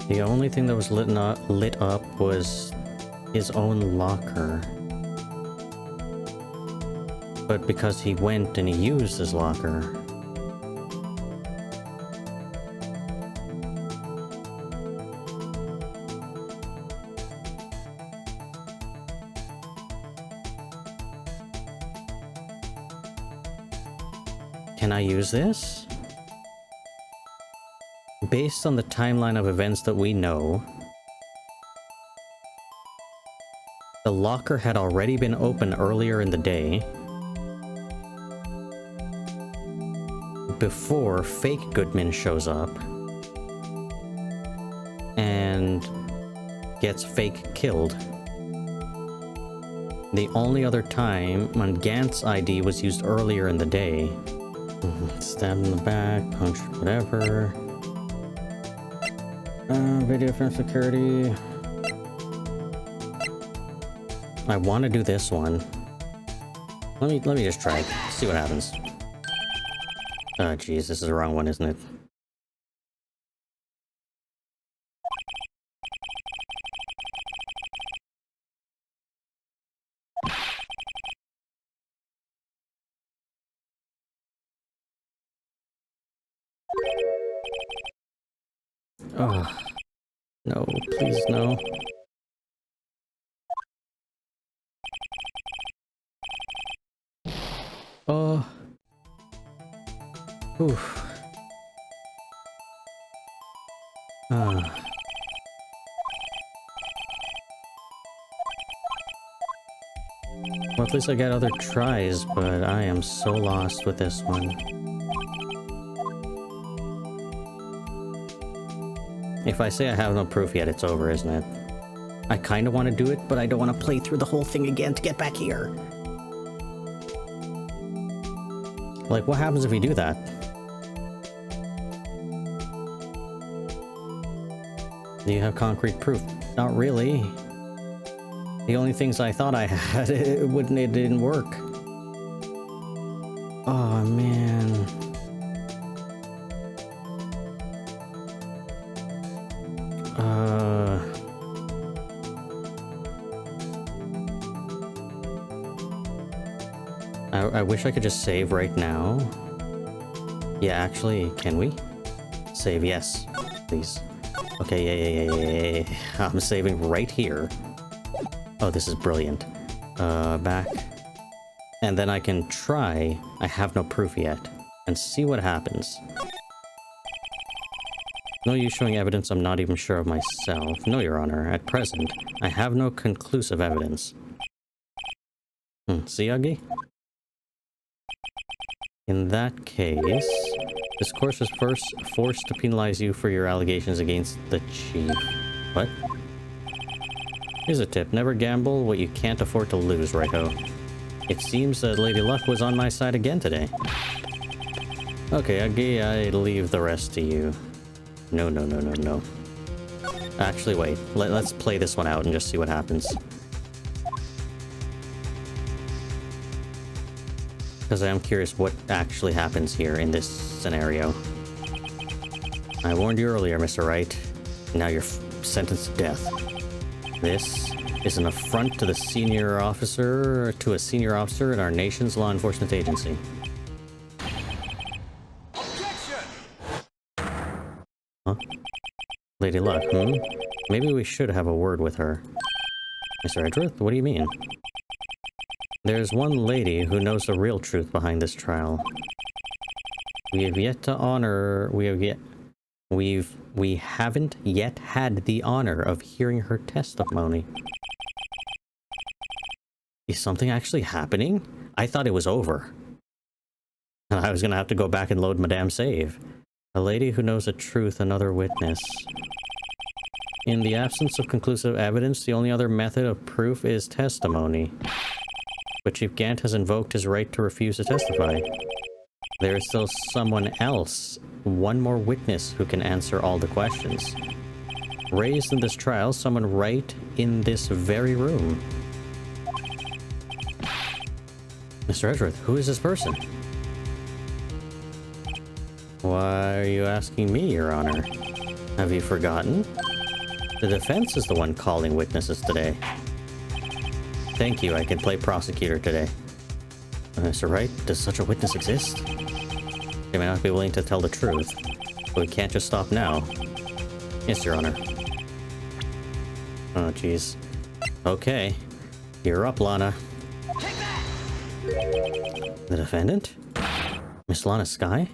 The only thing that was lit up was his own locker. But because he went and he used his locker. Can I use this? Based on the timeline of events that we know, the locker had already been opened earlier in the day, before fake Goodman shows up and gets fake killed. The only other time when Gant's ID was used earlier in the day. Stabbed in the back, punched, whatever. Video from security. I want to do this one. Let me just try it. See what happens. Oh jeez, this is the wrong one, isn't it? Oh, no, please no. Oh. Oof. Ah. Well, at least I got other tries, but I am so lost with this one. If I say I have no proof yet, it's over, isn't it? I kind of want to do it, but I don't want to play through the whole thing again to get back here. Like, what happens if we do that? Do you have concrete proof? Not really. The only things I thought I had, it didn't work. Oh, man. I wish I could just save right now. Yeah, actually, can we? Save, yes, please. Okay, yeah. I'm saving right here. Oh, this is brilliant. Back. And then I can try, I have no proof yet, and see what happens. No use showing evidence I'm not even sure of myself. No, Your Honor. At present, I have no conclusive evidence. See, Uggy? In that case, this court was first forced to penalize you for your allegations against the chief. What? Here's a tip. Never gamble what you can't afford to lose, righto. It seems that Lady Luck was on my side again today. Okay, Uggy, I leave the rest to you. No. Actually, wait. Let's play this one out and just see what happens. Because I am curious what actually happens here in this scenario. I warned you earlier, Mr. Wright. Now you're sentenced to death. This is an affront to a senior officer in our nation's law enforcement agency. Huh? Lady Luck, Maybe we should have a word with her. Mr. Edgeworth, what do you mean? There's one lady who knows the real truth behind this trial. We haven't yet had the honor of hearing her testimony. Is something actually happening? I thought it was over. I was gonna have to go back and load Madame Save. A lady who knows the truth, another witness. In the absence of conclusive evidence, the only other method of proof is testimony. But Chief Gant has invoked his right to refuse to testify. There is still someone else, one more witness who can answer all the questions. Raised in this trial, someone right in this very room. Mr. Edgeworth, who is this person? Why are you asking me, Your Honor? Have you forgotten? The defense is the one calling witnesses today. Thank you, I can play prosecutor today. Mr. Wright, does such a witness exist? They may not be willing to tell the truth, but we can't just stop now. Yes, Your Honor. Oh, jeez. Okay. You're up, Lana. Take that! The defendant? Miss Lana Skye?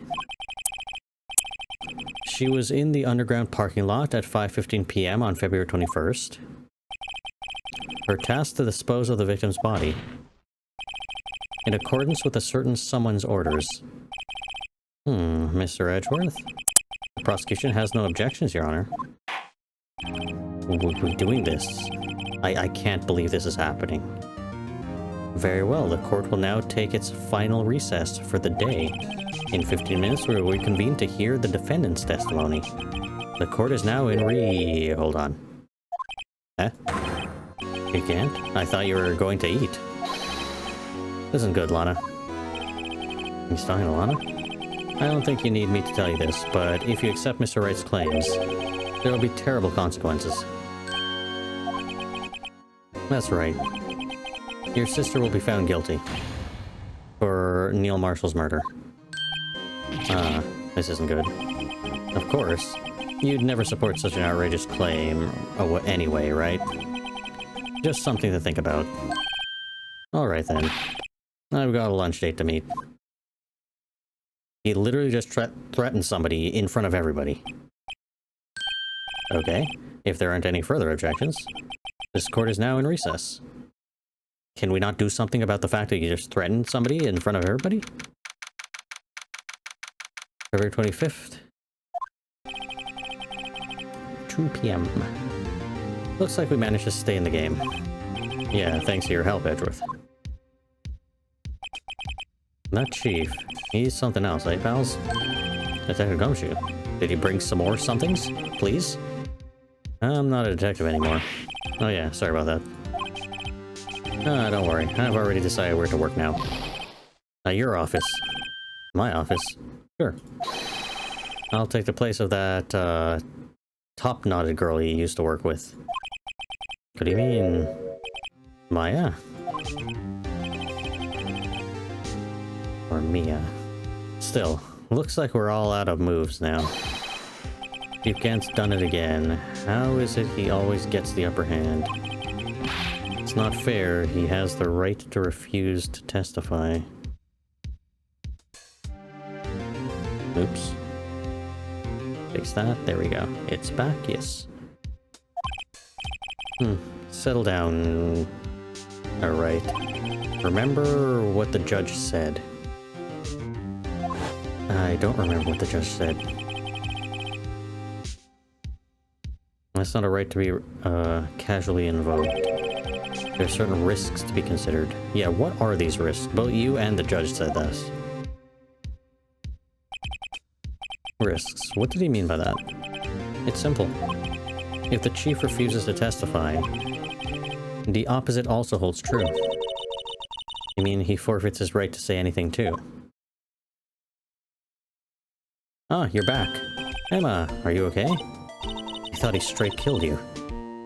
She was in the underground parking lot at 5:15 p.m. on February 21st. Her task to dispose of the victim's body, in accordance with a certain someone's orders. Mr. Edgeworth? The prosecution has no objections, Your Honor. We're doing this. I can't believe this is happening. Very well, the court will now take its final recess for the day. In 15 minutes, we will reconvene to hear the defendant's testimony. The court is now in Hold on. Huh? You can't? I thought you were going to eat. This isn't good, Lana. You stalking Lana? I don't think you need me to tell you this, but if you accept Mr. Wright's claims, there will be terrible consequences. That's right. Your sister will be found guilty for Neil Marshall's murder. This isn't good. Of course, you'd never support such an outrageous claim anyway, right? Just something to think about. Alright then. I've got a lunch date to meet. He literally just threatened somebody in front of everybody. Okay, if there aren't any further objections, this court is now in recess. Can we not do something about the fact that you just threatened somebody in front of everybody? February 25th. 2 p.m. Looks like we managed to stay in the game. Yeah, thanks to your help, Edgeworth. That chief, he's something else, eh, pals? Detective Gumshoe, did he bring some more somethings, please? I'm not a detective anymore. Oh yeah, sorry about that. Don't worry, I've already decided where to work now. Your office. My office? Sure. I'll take the place of that, top-knotted girl you used to work with. What do you mean? Maya? Or Mia? Still, looks like we're all out of moves now. Chief Gant's done it again. How is it he always gets the upper hand? It's not fair. He has the right to refuse to testify. Oops. Fix that. There we go. It's back. Yes. Settle down. Alright. Remember what the judge said. I don't remember what the judge said. That's not a right to be casually invoked. There are certain risks to be considered. Yeah, what are these risks? Both you and the judge said this. Risks. What did he mean by that? It's simple. If the chief refuses to testify, the opposite also holds true. You mean he forfeits his right to say anything too? Ah, you're back. Emma, are you okay? I thought he straight killed you.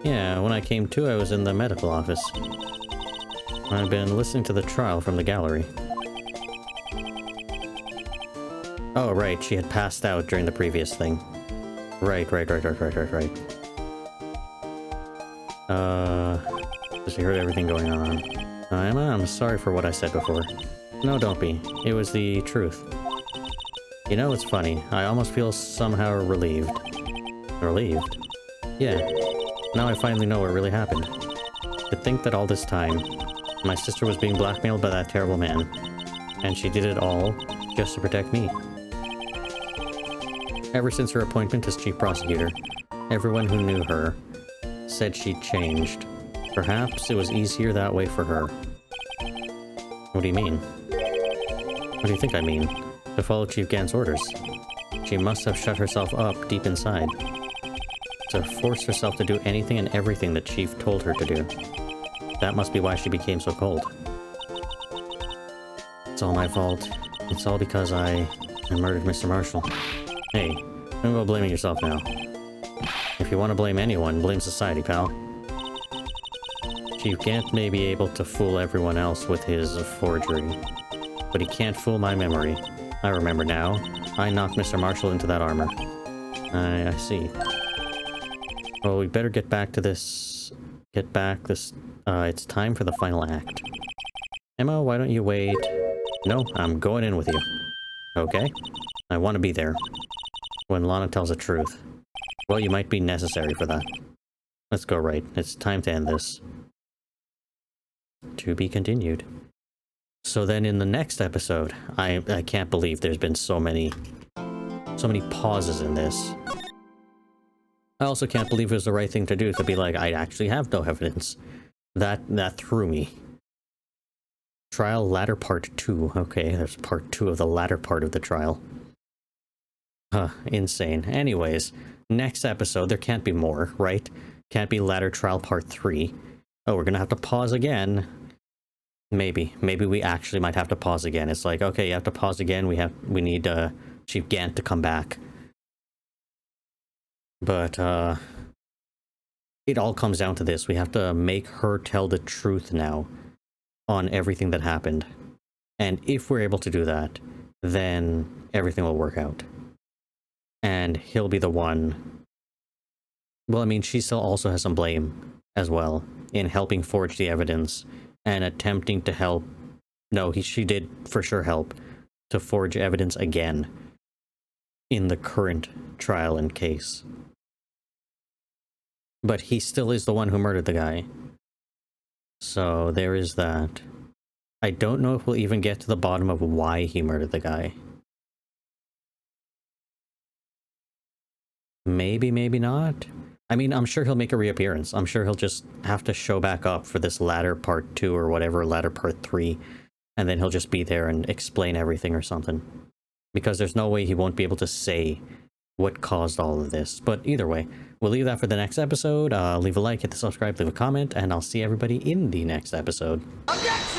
Yeah, when I came to, I was in the medical office. I've been listening to the trial from the gallery. Oh, right, she had passed out during the previous thing. Right. She heard everything going on. Emma, I'm sorry for what I said before. No, don't be. It was the truth. You know, it's funny. I almost feel somehow relieved. Relieved? Yeah. Now I finally know what really happened. To think that all this time, my sister was being blackmailed by that terrible man. And she did it all just to protect me. Ever since her appointment as chief prosecutor, everyone who knew her said she'd changed. Perhaps it was easier that way for her. What do you mean? What do you think I mean? To follow Chief Gant's orders. She must have shut herself up deep inside. To force herself to do anything and everything that Chief told her to do. That must be why she became so cold. It's all my fault. It's all because I murdered Mr. Marshall. Hey, don't go blaming yourself now. If if you want to blame anyone, blame society, pal. Chief Gant may be able to fool everyone else with his forgery, but he can't fool my memory. I remember now. I knocked Mr. Marshall into that armor. I see. Well, we better get back to this... it's time for the final act. Emma, why don't you wait? No, I'm going in with you. Okay. I want to be there. When Lana tells the truth. Well, you might be necessary for that. Let's go, Wright. It's time to end this. To be continued. So then in the next episode, I can't believe there's been so many pauses in this. I also can't believe it was the right thing to do, to be like, I actually have no evidence. That threw me. Trial Ladder Part 2. Okay, there's Part 2 of the latter part of the trial. Huh, insane. Anyways, next episode, there can't be more, right? Can't be Ladder Trial Part 3. Oh, we're gonna have to pause again. Maybe we actually might have to pause again. It's like, okay, you have to pause again. We need Chief Gant to come back. But it all comes down to this. We have to make her tell the truth now on everything that happened. And if we're able to do that, then everything will work out. And he'll be the one. Well, I mean, she still also has some blame as well in helping forge the evidence and attempting to help. No, she did for sure help to forge evidence again in the current trial and case. But he still is the one who murdered the guy. So there is that. I don't know if we'll even get to the bottom of why he murdered the guy. Maybe, maybe not. I mean, I'm sure he'll make a reappearance. I'm sure he'll just have to show back up for this Ladder Part 2 or whatever, Ladder Part 3. And then he'll just be there and explain everything or something. Because there's no way he won't be able to say what caused all of this. But either way, we'll leave that for the next episode. Leave a like, hit the subscribe, leave a comment, and I'll see everybody in the next episode. Objection!